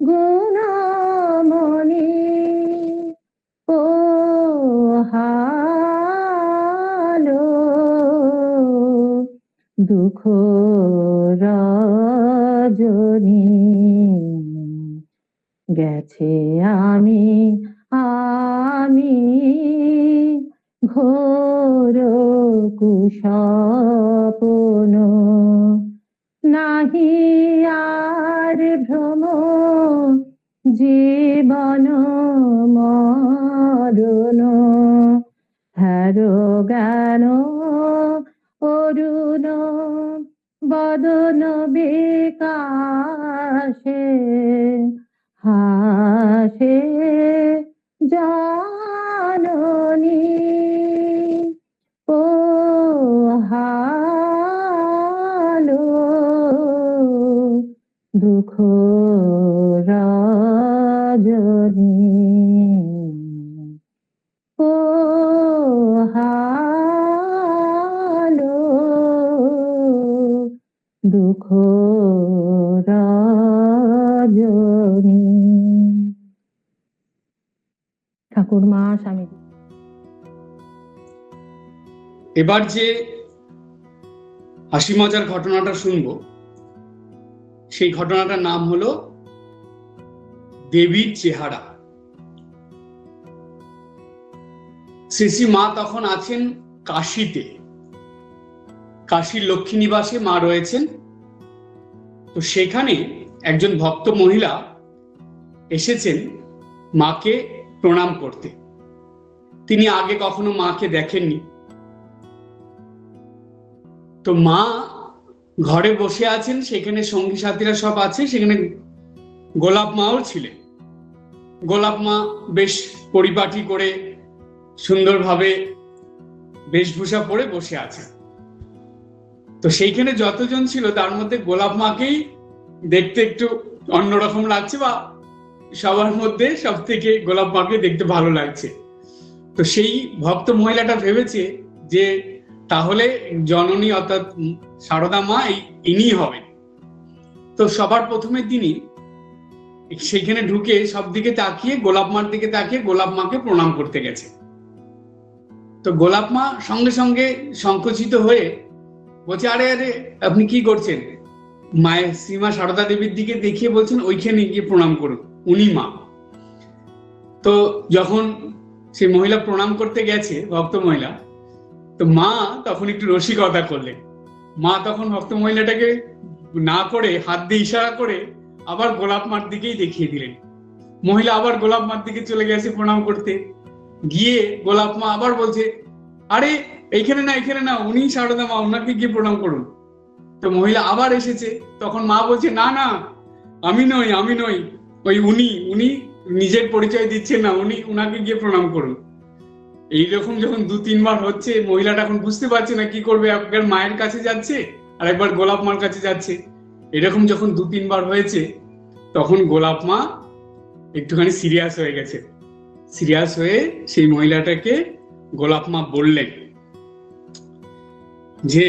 গুণমণি। পোহালো দুঃখ রজনী, গেছে আমি ঘোর কুস্বপ্ন। নাহি আর ভ্রম জীবন মরণ, হারো জ্ঞান অরুণ বদন বিকাশে। হাসে জননী পোহালো দুঃখ রজনী। পোহালো দুঃখ রজনী। ঠাকুরমা স্বামী। এবার যে হাসি মজার ঘটনাটা শুনবো, সেই ঘটনাটার নাম হলো দেবীর চেহারা। শ্রী মা তখন আছেন কাশীতে, কাশীর লক্ষ্মী নিবাসে মা রয়েছেন। তো সেখানে একজন ভক্ত মহিলা এসেছেন মাকে প্রণাম করতে। তিনি আগে কখনো মাকে দেখেননি। তো মা ঘরে বসে আছেন, সেখানে সঙ্গী সাথীরা সব আছে, সেখানে গোলাপ মাও ছিলেন। গোলাপ মা বেশ পরিপাটি করে সুন্দরভাবে বেশভূষা পরে বসে আছে। তো সেইখানে যতজন ছিল তার মধ্যে গোলাপ মাকেই দেখতে একটু অন্যরকম লাগছে, বা সবার মধ্যে সব থেকে গোলাপ মাকে দেখতে ভালো লাগছে। তো সেই ভক্ত মহিলাটা ভেবেছে যে তাহলে জননী অর্থাৎ সারদা মা ইনি হবেন। তো সবার প্রথমে তিনি সেখানে ঢুকে সব দিকে তাকিয়ে গোলাপ মার দিকে তাকিয়ে গোলাপ মাকে প্রণাম করতে গেছে। তো গোলাপ মা সঙ্গে সঙ্গে সংকুচিত হয়ে বলছে, আরে আরে আপনি কি করছেন? মায়ের শ্রীমা সারদা দেবীর দিকে দেখিয়ে বলছেন ওইখানে গিয়ে প্রণাম করুন, উনি মা। তো যখন সেই মহিলা প্রণাম করতে গেছে, ভক্ত মহিলা, তো মা তখন একটু রসিকতা করলেন। মা তখন ভক্ত মহিলাটাকে না করে হাত দিয়ে ইশারা করে আবার গোলাপ মার দিকেই দেখিয়ে দিলেন। মহিলা আবার গোলাপ মার দিকে চলে গেছে প্রণাম করতে। গিয়ে গোলাপ মা আবার বলছে, আরে এইখানে না, এখানে না, উনি সারদা মা, ওনাকে গিয়ে প্রণাম করুন। তো মহিলা আবার এসেছে, তখন মা বলছে, না না, আমি নই, আমি নই, ওই উনি নিজের পরিচয় দিচ্ছেন না, উনাকে গিয়ে প্রণাম করুন। এইরকম যখন 2-3 বার হচ্ছে, মহিলাটা এখন বুঝতে পারছে না কি করবে। একবার মায়ের কাছে যাচ্ছে আর একবার গোলাপ মার কাছে যাচ্ছে। এরকম যখন 2-3 বার হয়েছে, তখন গোলাপ মা একটুখানি সিরিয়াস হয়ে গেছে। সিরিয়াস হয়ে সেই মহিলাটাকে গোলাপ মা বললেন যে,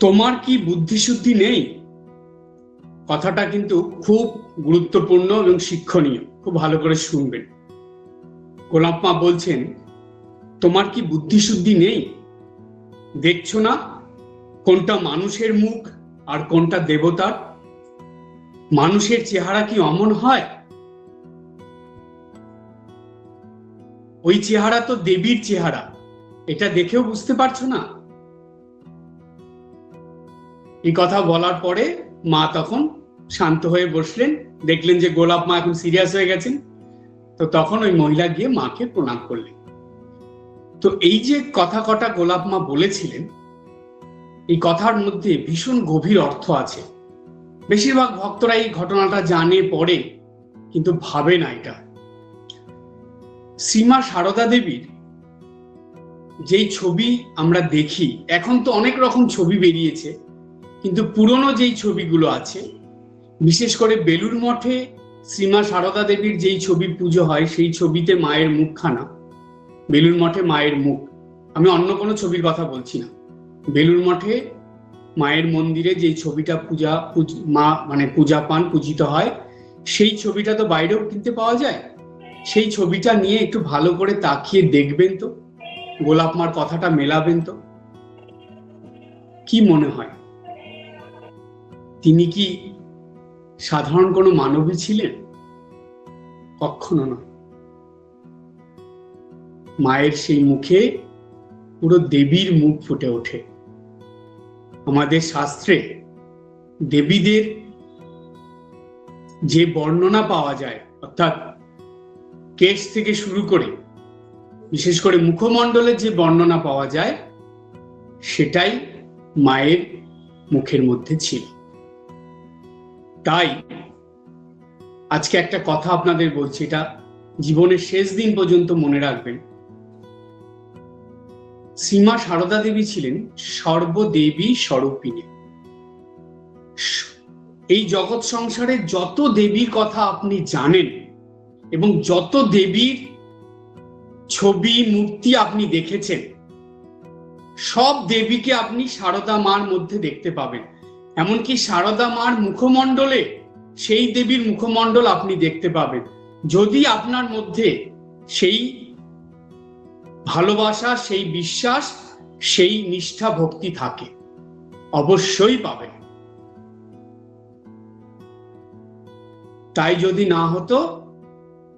তোমার কি বুদ্ধিশুদ্ধি নেই? কথাটা কিন্তু খুব গুরুত্বপূর্ণ এবং শিক্ষণীয়, খুব ভালো করে শুনবেন। গোলাপ মা বলছেন, তোমার কি বুদ্ধিশুদ্ধি নেই? দেখছো না কোনটা মানুষের মুখ আর কোনটা দেবতার? মানুষের চেহারা কি অমন হয়? ওই চেহারা তো দেবীর চেহারা, এটা দেখেও বুঝতে পারছো না? এই কথা বলার পরে মা তখন শান্ত হয়ে বসলেন। দেখলেন যে গোলাপ মা এখন সিরিয়াস হয়ে গেছেন। তো তখন ওই মহিলা গিয়ে মাকে প্রণাম করলেন। তো এই যে কথা কটা গোলাপ মা বলেছিলেন, এই কথার মধ্যে ভীষণ গভীর অর্থ আছে। বেশিরভাগ ভক্তরা এই ঘটনাটা জানে পড়ে, কিন্তু ভাবে না এটা। শ্রীমা সারদা দেবীর যেই ছবি আমরা দেখি, এখন তো অনেক রকম ছবি বেরিয়েছে, কিন্তু পুরনো যেই ছবিগুলো আছে, বিশেষ করে বেলুড় মঠে শ্রীমা সারদা দেবীর যেই ছবি পুজো হয়, সেই ছবিতে মায়ের মুখখানা, বেলুড় মঠে মায়ের মুখ, আমি অন্য কোনো ছবির কথা বলছি না, বেলুড় মঠে মায়ের মন্দিরে যেই ছবিটা পূজা পান, পূজিত হয়, সেই ছবিটা তো বাইরেও কিনতে পাওয়া যায়। সেই ছবিটা নিয়ে একটু ভালো করে তাকিয়ে দেখবেন তো, গোলাপ মার কথাটা মেলাবেন তো, কি মনে হয় তিনি কি সাধারণ কোনো মানবী ছিলেন? কখনো নয়। মায়ের সেই মুখে পুরো দেবীর মুখ ফুটে ওঠে। আমাদের শাস্ত্রে দেবীদের যে বর্ণনা পাওয়া যায়, অর্থাৎ কেশ থেকে শুরু করে বিশেষ করে মুখমণ্ডলের যে বর্ণনা পাওয়া যায়, সেটাই মায়ের মুখের মধ্যে ছিল। তাই আজকে একটা কথা আপনাদের বলছি, এটা জীবনের শেষ দিন পর্যন্ত মনে রাখবেন। শ্রীমা সারদা দেবী ছিলেন সর্বদেবী স্বরূপিণী। এই জগৎ সংসারে যত দেবীর কথা আপনি জানেন এবং যত দেবীর ছবি মূর্তি আপনি দেখেছেন, সব দেবীকে আপনি সারদা মার মধ্যে দেখতে পাবেন। এমনকি সারদা মার মুখমণ্ডলে সেই দেবীর মুখমণ্ডল আপনি দেখতে পাবেন, যদি আপনার মধ্যে সেই ভালোবাসা, সেই বিশ্বাস, সেই নিষ্ঠা ভক্তি থাকে, অবশ্যই পাবেন। তাই যদি না হতো,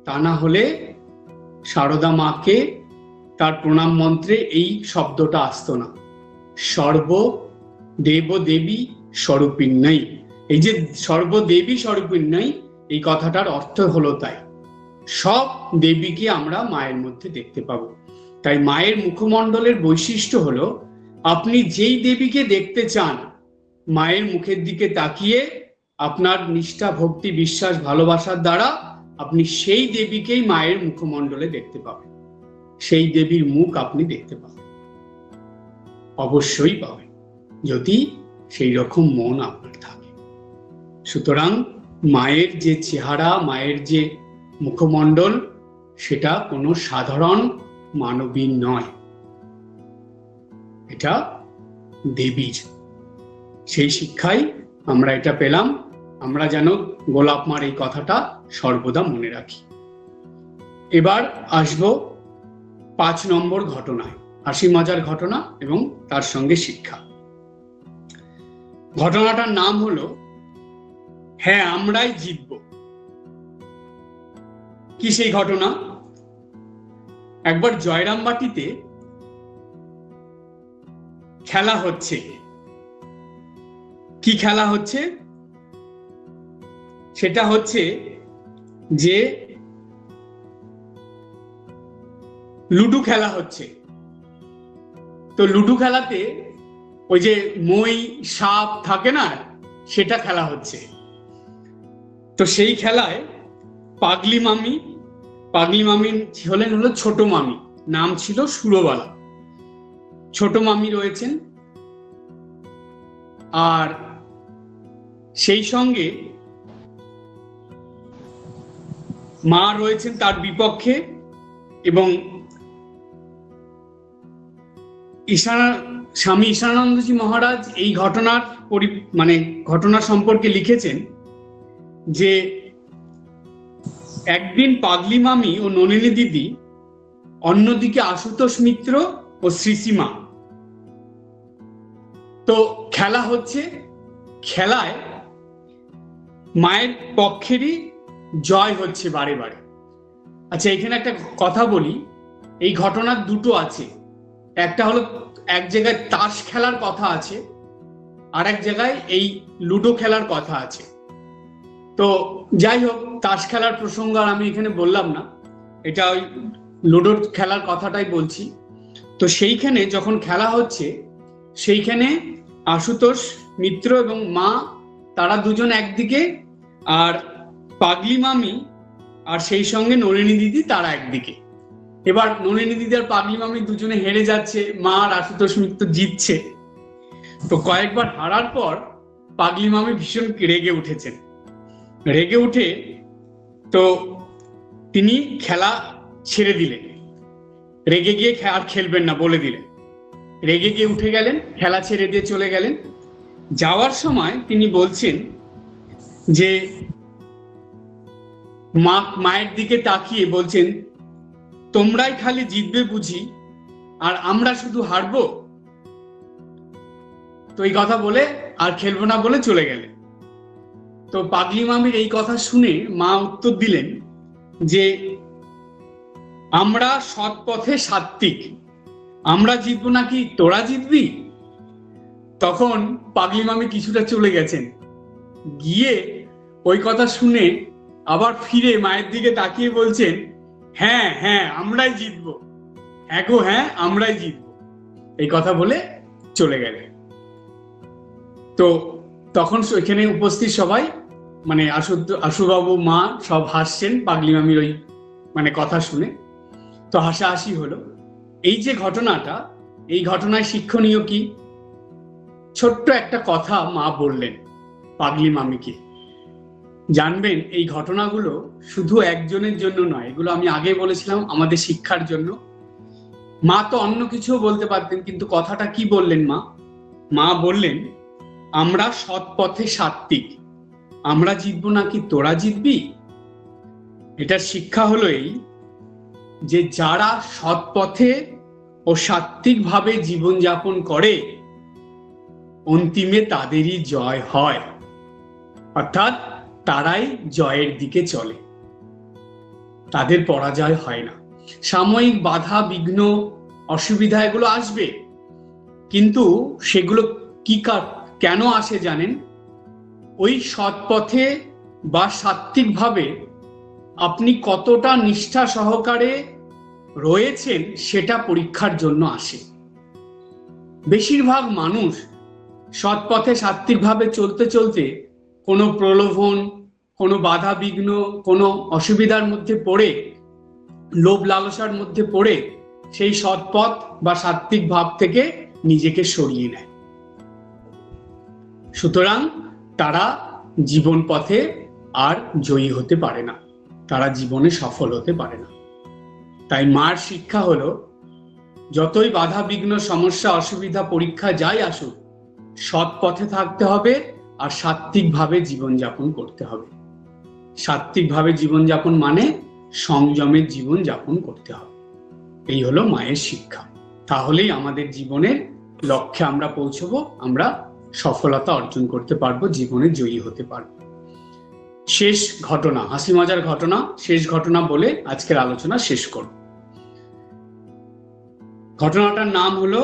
তা না হলে সারদা মাকে তার প্রণাম মন্ত্রে এই শব্দটা আসতো না, সর্বদেব দেবী স্বরূপিণ্যই। এই যে সর্বদেবী স্বরূপিণ্যই, এই কথাটার অর্থ হলো তাই, সব দেবীকে আমরা মায়ের মধ্যে দেখতে পাবো। তাই মায়ের মুখমণ্ডলের বৈশিষ্ট্য হলো, আপনি যেই দেবীকে দেখতে চান, মায়ের মুখের দিকে তাকিয়ে আপনার নিষ্ঠা ভক্তি বিশ্বাস ভালোবাসার দ্বারা আপনি সেই দেবীকেই মায়ের মুখমণ্ডলে দেখতে পাবেন, সেই দেবীর মুখ আপনি দেখতে পাবেন, অবশ্যই পাবেন, যদি সেই রকম মন আপনার থাকে। সুতরাং মায়ের যে চেহারা, মায়ের যে মুখমণ্ডল, সেটা কোনো সাধারণ মানবী নয়, এটা দেবীর। সেই শিক্ষাই আমরা এটা পেলাম। আমরা যেন গোলাপ মার এই কথাটা সর্বদা মনে রাখি। এবার আসবো 5 নম্বর ঘটনায়, হাসি মজার ঘটনা এবং তার সঙ্গে শিক্ষা। ঘটনাটার নাম হলো হ্যাঁ আমরাই জিতব। কি সেই ঘটনা? একবার জয়রামবাটিতে খেলা হচ্ছে। কি খেলা হচ্ছে? সেটা হচ্ছে যে লুডু খেলা হচ্ছে। তো লুডু খেলাতে ওই যে মই সাপ থাকে না, সেটা খেলা হচ্ছে। তো সেই খেলায় পাগলি মামি হলো ছোট মামি, নাম ছিল সুরবালা। ছোট মামি রয়েছেন, আর সেই সঙ্গে মা রয়েছেন তার বিপক্ষে, এবং স্বামী ঈশানানন্দজি মহারাজ এই ঘটনা সম্পর্কে লিখেছেন যে একদিন পাগলি মামি ও নলিনী দিদি, অন্যদিকে আশুতোষ মিত্র ও শ্রীসীমা, তো খেলা হচ্ছে। খেলায় মায়ের পক্ষেরই জয় হচ্ছে বারে বারে। আচ্ছা, এখানে একটা কথা বলি, এই ঘটনার দুটো আছে। একটা হলো এক জায়গায় তাস খেলার কথা আছে, আর এক জায়গায় এই লুডো খেলার কথা আছে। তো যাই হোক, তাস খেলার প্রসঙ্গ আর আমি এখানে বললাম না, এটা ওই লুডো খেলার কথাটাই বলছি। তো সেইখানে যখন খেলা হচ্ছে, সেইখানে আশুতোষ মিত্র এবং মা তারা দুজন একদিকে, আর পাগলি মামি আর সেই সঙ্গে নলিনী দিদি তারা একদিকে। এবার নলিনী দিদি আর পাগলি মামি দুজনে হেরে যাচ্ছে, মা আর আশুতোষ মিত্র জিতছে। তো কয়েকবার হারার পর পাগলি মামি ভীষণ রেগে উঠেছেন। রেগে উঠে তো তিনি খেলা ছেড়ে দিলেন, রেগে গিয়ে আর খেলবেন না বলে দিলেন। রেগে গিয়ে উঠে গেলেন, খেলা ছেড়ে দিয়ে চলে গেলেন। যাওয়ার সময় তিনি বলছেন যে মায়ের দিকে তাকিয়ে বলছেন, তোমরাই খালি জিতবে বুঝি আর আমরা শুধু হারবো? তো এই কথা বলে আর খেলবো না বলে চলে গেলেন। তো পাগলি মামির এই কথা শুনে মা উত্তর দিলেন যে আমরা সৎ পথে সাত্ত্বিক, আমরা জিতবো নাকি তোরা জিতবি? তখন পাগলি মামি কিছুটা চলে গেছেন, গিয়ে ওই কথা শুনে আবার ফিরে মায়ের দিকে তাকিয়ে বলছেন, হ্যাঁ হ্যাঁ আমরাই জিতবো, হ্যাঁ গো হ্যাঁ আমরাই জিতবো, এই কথা বলে চলে গেলেন। তো তখন এখানে উপস্থিত সবাই মানে আশুবাবু মা সব হাসছেন পাগলি মামির ওই মানে কথা শুনে। তো হাসাহাসি হলো। এই যে ঘটনাটা, এই ঘটনায় শিক্ষণীয় কি? ছোট্ট একটা কথা মা বললেন পাগলি মামিকে। জানবেন এই ঘটনাগুলো শুধু একজনের জন্য নয়, এগুলো আমি আগে বলেছিলাম আমাদের শিক্ষার জন্য। মা তো অন্য কিছুও বলতে পারতেন, কিন্তু কথাটা কি বললেন মা? মা বললেন, আমরা সৎ পথে সাত্ত্বিক, আমরা জিতবো নাকি তোরা জিতবি? এটার শিক্ষা হলো এই যে যারা সৎ পথে ও সাত্ত্বিক ভাবে জীবনযাপন করে অন্তিমে তাদেরই জয় হয়, অর্থাৎ তারাই জয়ের দিকে চলে, তাদের পরাজয় হয় না। সাময়িক বাধা বিঘ্ন অসুবিধা এগুলো আসবে, কিন্তু সেগুলো কেন আসে জানেন? ওই সৎ পথে বা সাত্ত্বিক ভাবে আপনি কতটা নিষ্ঠা সহকারে রয়েছেন সেটা পরীক্ষার জন্য আসে। বেশিরভাগ মানুষ সৎ পথে সাত্ত্বিক ভাবে চলতে চলতে কোনো প্রলোভন, কোনো বাধা বিঘ্ন, কোনো অসুবিধার মধ্যে পড়ে, লোভ লালসার মধ্যে পড়ে সেই সৎ পথ বা সাত্ত্বিক ভাব থেকে নিজেকে সরিয়ে নেয়। সুতরাং তারা জীবন পথে আর জয়ী হতে পারে না, তারা জীবনে সফল হতে পারে না। তাই মার শিক্ষা হলো, যতই বাধা বিঘ্ন সমস্যা অসুবিধা পরীক্ষা যাই আসুক, সৎ পথে থাকতে হবে আর সাত্ত্বিক ভাবে জীবনযাপন করতে হবে। সাত্ত্বিক ভাবে জীবনযাপন মানে সংযমের জীবন যাপন করতে হবে। এই হলো মায়ের শিক্ষা। তাহলেই আমাদের জীবনের লক্ষ্যে আমরা পৌঁছবো, আমরা সফলতা অর্জন করতে পারবো, জীবনে জয়ী হতে পারবো। শেষ ঘটনা, হাসি মজার ঘটনা, শেষ ঘটনা বলে আজকের আলোচনা শেষ করব। ঘটনাটার নাম হলো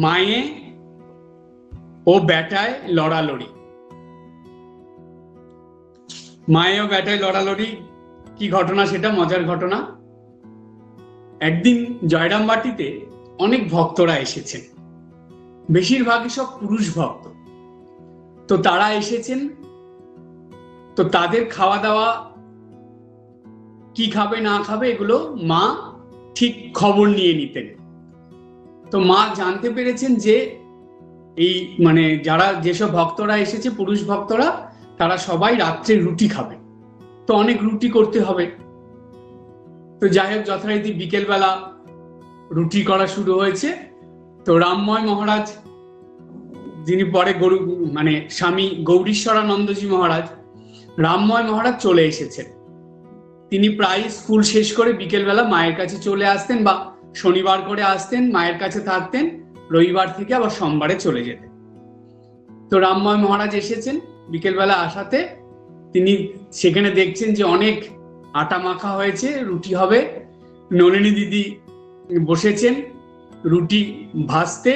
মায়ে ও বেটায় লড়ালড়ি। মায়ে ও বেটায় লড়ালড়ি কি ঘটনা? সেটা মজার ঘটনা। একদিন জয়রামবাটিতে অনেক ভক্তরা এসেছেন, বেশিরভাগই সব পুরুষ ভক্ত। তো তারা এসেছেন, তো তাদের খাওয়া দাওয়া কি খাবে না খাবে এগুলো মা ঠিক খবর নিয়ে নিতেন। তো মা জানতে পেরেছেন যে এই মানে যেসব ভক্তরা এসেছে, পুরুষ ভক্তরা, তারা সবাই রাত্রে রুটি খাবে, তো অনেক রুটি করতে হবে। তো যাই হোক, যথারীতি বিকেলবেলা রুটি করা শুরু হয়েছে। তো রামময় মহারাজ, যিনি পরে স্বামী গৌরীশ্বরানন্দজি মহারাজ, রামময় মহারাজ চলে এসেছেন। তিনি প্রায় স্কুল শেষ করে বিকেলবেলা মায়ের কাছে চলে আসতেন, বা শনিবার করে আসতেন, মায়ের কাছে থাকতেন, রবিবার থেকে আবার সোমবারে চলে যেতেন। তো রামময় মহারাজ এসেছেন, বিকেলবেলা আসাতে তিনি সেখানে দেখছেন যে অনেক আটা মাখা হয়েছে, রুটি হবে। নলিনী দিদি বসেছেন রুটি ভাজতে,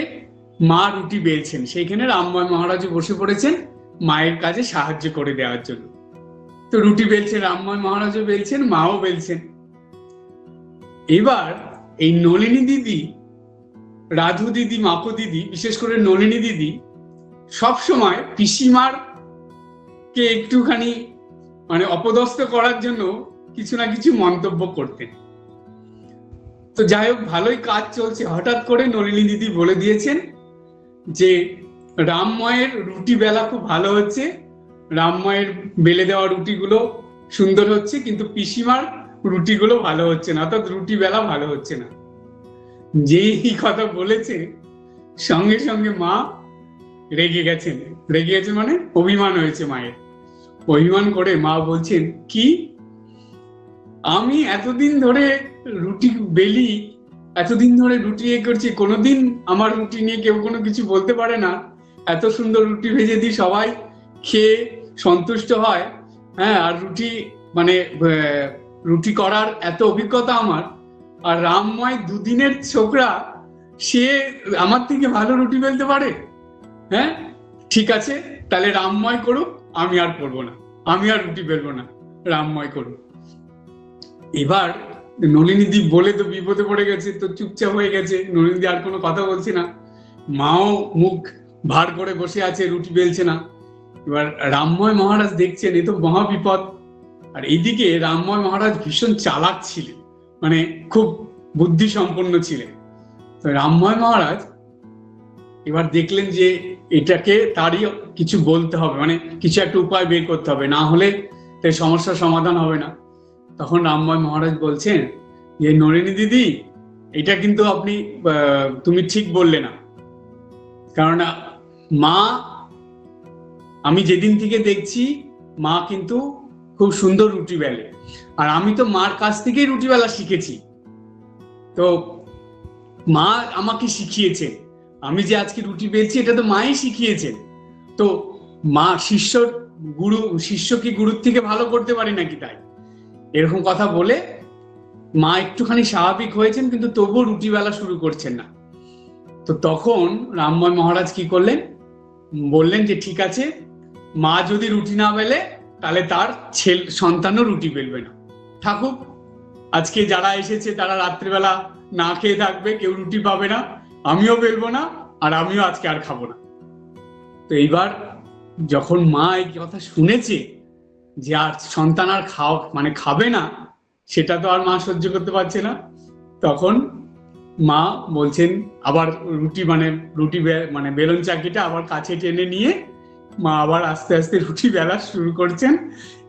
মা রুটি বেলছেন, সেইখানে রামময় মহারাজও বসে পড়েছেন মায়ের কাজে সাহায্য করে দেওয়ার জন্য। তো রুটি বেলছেন, রামময় মহারাজও বেলছেন, মাও বেলছেন। এবার এই নলিনী দিদি রাধু দিদি, মাকো দিদি, বিশেষ করে নলিনী দিদি সব সময় পিসিমার কে একটুখানি মানে অপদস্থ করার জন্য কিছু না কিছু মন্তব্য করতেন। তো যাই হোক, ভালোই কাজ চলছে, হঠাৎ করে নলিনী দিদি বলে দিয়েছেন যে রামময়ের রুটি বেলা খুব ভালো হচ্ছে, রামময়ের বেলে দেওয়া রুটিগুলো সুন্দর হচ্ছে, কিন্তু পিসিমার রুটিগুলো ভালো হচ্ছে না, অর্থাৎ রুটি বেলা ভালো হচ্ছে না। যেই কথা বলেছে সঙ্গে সঙ্গে মা রেগে গেছেন। রেগে গেছেন মানে অভিমান হয়েছে মায়ের। অভিমান করে মা বলছেন, কি আমি এতদিন ধরে রুটি বেলি, এতদিন ধরে রুটি করছি, কোনোদিন আমার রুটি নিয়ে কেউ কোনো কিছু বলতে পারে না, এত সুন্দর রুটি ভেজে দিই, সবাই খেয়ে সন্তুষ্ট হয়, হ্যাঁ, আর রুটি মানে রুটি করার এত অভিজ্ঞতা আমার, আর রামময় দুদিনের ছোকরা, সে আমার থেকে ভালো রুটি বেলতে পারে, হ্যাঁ ঠিক আছে, তাহলে রামময় করুক, আমি আর করবো না, আমি আর রুটি বেলবো না, রামময় করুক। এবার নলিনীদি বলে তো বিপদে পড়ে গেছে, তো চুপচাপ হয়ে গেছে, নলিনীদি আর কোনো কথা বলছে না, মাও মুখ ভার করে বসে আছে, রুটি বেলছে না। এবার রামময় মহারাজ দেখছেন এ তো মহা বিপদ। আর এইদিকে রামময় মহারাজ ভীষণ চালাক ছিলেন, মানে খুব বুদ্ধি সম্পন্ন ছিলেন। তো রামময় মহারাজ এবার দেখলেন যে এটাকে তারই কিছু বলতে হবে, মানে কিছু একটা উপায় বের করতে হবে, না হলে এই সমস্যার সমাধান হবে না। তখন রামময় মহারাজ বলছেন যে নলিনী দিদি, এটা কিন্তু তুমি ঠিক বললে না, কারণ মা, আমি যেদিন থেকে দেখছি মা কিন্তু খুব সুন্দর রুটি বেলে, আর আমি তো মার কাছ থেকেই রুটি বেলা শিখেছি, তো মা আমাকে শিখিয়েছে, আমি যে আজকে রুটি বেলছি এটা তো মাই শিখিয়েছেন, তো মা শিষ্য কি গুরুর থেকে ভালো করতে পারি নাকি, তাই এরকম কথা বলে মা একটুখানি স্বাভাবিক হয়েছেন, কিন্তু তবুও রুটি বেলা শুরু করছেন না। তো তখন রামময় মহারাজ কি করলেন, বললেন যে ঠিক আছে, মা যদি রুটি না বেলে তাহলে তার সন্তানও রুটি বেলবে না, থাকুক, আজকে যারা এসেছে তারা রাত্রিবেলা না খেয়ে থাকবে, কেউ রুটি পাবে না, আমিও বেলবো না, আর আমিও আজকে আর খাবো না। তো এইবার যখন মা এই কথা শুনেছে যে আর সন্তান আর খাবে না, সেটা তো আর মা সহ্য করতে পারছে না, তখন মা বলছেন আবার রুটি মানে বেলন চাকিটা আবার কাছে টেনে নিয়ে মা আবার আস্তে আস্তে রুটি বেলা শুরু করছেন।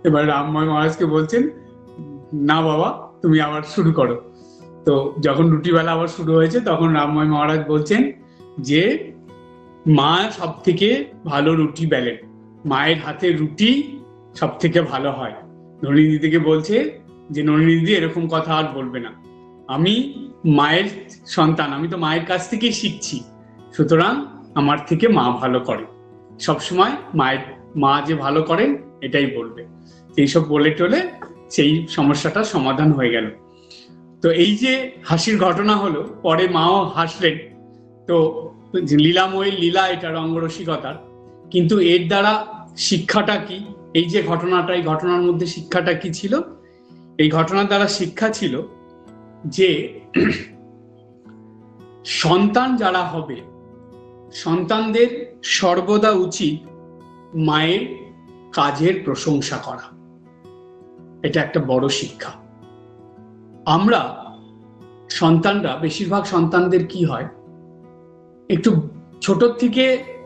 এবার রামময় মহারাজকে বলছেন, না বাবা, তুমি আবার শুরু করো। তো যখন রুটি বেলা আবার শুরু হয়েছে, তখন রামময় মহারাজ বলছেন যে মা সব থেকে ভালো রুটি বেলেন, মায়ের হাতের রুটি সব থেকে ভালো হয়। নলিনী দিদিকে বলছে যে নলিনী দিদি এরকম কথা আর বলবে না, আমি মায়ের সন্তান, আমি তো মায়ের কাছ থেকেই শিখছি, সুতরাং আমার থেকে মা ভালো করে, সবসময় মা যে ভালো করেন এটাই বলবে। এইসব বলে টলে সেই সমস্যাটা সমাধান হয়ে গেল। তো এই যে হাসির ঘটনা হলো, পরে মাও হাসলেন। তো লীলাময়ী লীলা, এটা রঙ্গরসিকতার, কিন্তু এর দ্বারা শিক্ষাটা কি, এই যে ঘটনাটা, এই ঘটনার মধ্যে শিক্ষাটা কি ছিল? এই ঘটনার দ্বারা শিক্ষা ছিল যে সন্তান যারা হবে, সন্তানদের সর্বদা উচিত মায়ের কাজের প্রশংসা করা, এটা একটা বড় শিক্ষা। আমরা সন্তানরা, বেশিরভাগ সন্তানদের কি হয়, একটু ছোট থেকে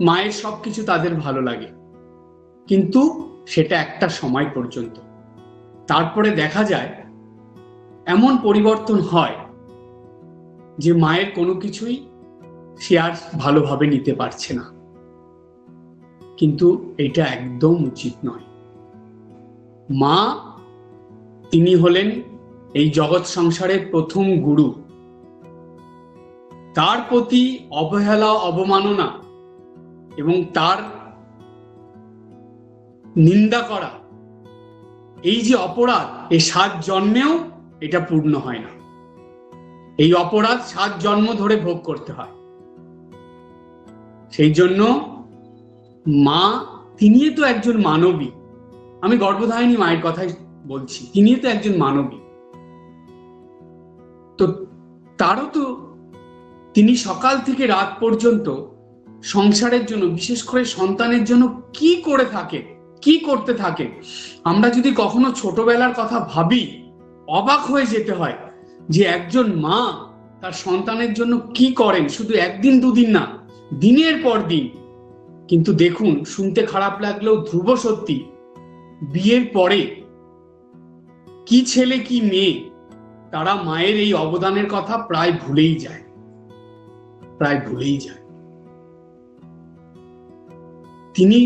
মায়ের সবকিছু তাদের ভালো লাগে, কিন্তু সেটা একটা সময় পর্যন্ত, তারপরে দেখা যায় এমন পরিবর্তন হয় যে মায়ের কোনো কিছুই সে আর ভালোভাবে নিতে পারছে না, কিন্তু এটা একদম উচিত নয়। মা, তিনি হলেন এই জগৎ সংসারের প্রথম গুরু, তার প্রতি অবহেলা, অবমাননা এবং তার নিন্দা করা, এই যে অপরাধ, এই 7 জন্মেও এটা পূর্ণ হয় না। এই অপরাধ 7 জন্ম ধরে ভোগ করতে হয়। সেই জন্য মা, তিনি তো একজন মানবী, আমি গর্ভধারিণী মায়ের কথাই বলছি, তিনি তো একজন মানবী, তো তারও তো তিনি সকাল থেকে রাত পর্যন্ত সংসারের জন্য, বিশেষ করে সন্তানের জন্য কি করে থাকে, কি করতে থাকে। আমরা যদি কখনো ছোটবেলার কথা ভাবি, অবাক হয়ে যেতে হয় যে একজন মা তার সন্তানের জন্য কি করেন, শুধু একদিন দুদিন না, দিনের পর দিন। কিন্তু দেখুন, শুনতে খারাপ লাগলেও ধ্রুব সত্যি, বিয়ের পরে কি ছেলে কি মেয়ে, তারা মায়ের এই অবদানের কথা প্রায় ভুলেই যায়। তিনি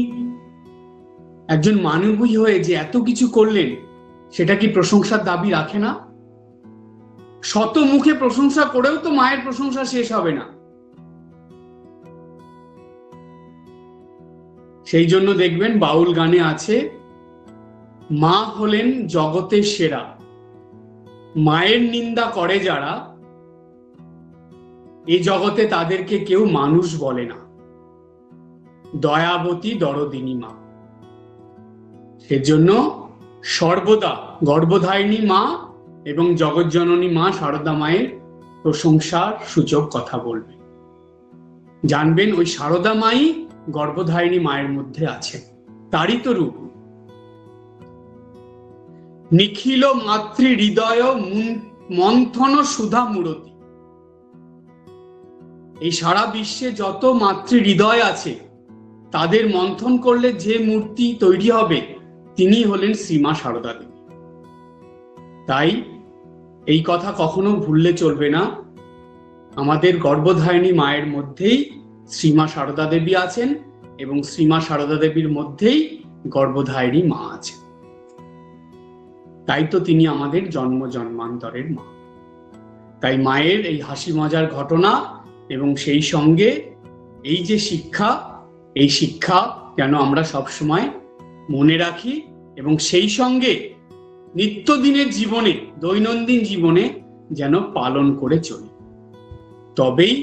একজন মানবী হয়ে যে এত কিছু করলেন, সেটা কি প্রশংসার দাবি রাখে না? শত মুখে প্রশংসা করেও তো মায়ের প্রশংসা শেষ হবে না। সেই জন্য দেখবেন বাউল গানে আছে, মা হলেন জগতের সেরা, মায়ের নিন্দা করে যারা, এই জগতে তাদেরকে কেউ মানুষ বলে না। দয়াবতী দরদিনী মা। সেজন্য সর্বদা গর্ভধারিণী মা এবং জগৎজননী মা শারদা মায়ের প্রশংসার সূচক কথা বলবে। জানবেন ওই শারদা মাই গর্ভধারিণী মায়ের মধ্যে আছে, তারই তো রূপ। নিখিল মাতৃ হৃদয় মন্থন সুধা মূরতি। এই সারা বিশ্বে যত মাতৃ হৃদয় আছে, তাদের মন্থন করলে যে মূর্তি তৈরি হবে, তিনি হলেন শ্রীমা শারদা দেবী। তাই এই কথা কখনো ভুললে চলবে না, আমাদের গর্ভধারিণী মায়ের মধ্যেই শ্রীমা শারদা দেবী আছেন এবং শ্রীমা শারদা দেবীর মধ্যেই গর্ভধারিণী মা আছেন। তাই তো তিনি আমাদের জন্ম জন্মান্তরের মা। তাই মায়ের এই হাসি মজার ঘটনা এবং সেই সঙ্গে এই যে শিক্ষা, এই শিক্ষা যেন আমরা সবসময় মনে রাখি এবং সেই সঙ্গে নিত্যদিনের জীবনে, দৈনন্দিন জীবনে যেন পালন করে চলি। তবেই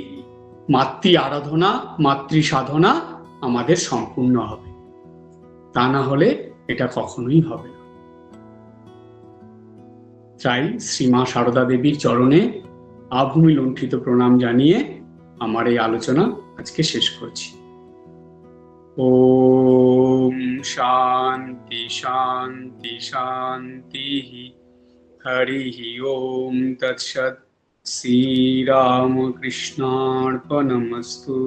মাতৃ আরাধনা, মাতৃ সাধনা আমাদের সম্পূর্ণ হবে। তা না হলে এটা কখনোই হবে না। তাই শ্রীমা শারদা দেবীর চরণে আভূমি লুণ্ঠিত প্রণাম জানিয়ে আমার এই আলোচনা আজকে শেষ করছি। ওম শান্তি শান্তি শান্তি। হরি ওম তৎসৎ। শ্রীরামকৃষ্ণার্পণমস্তু।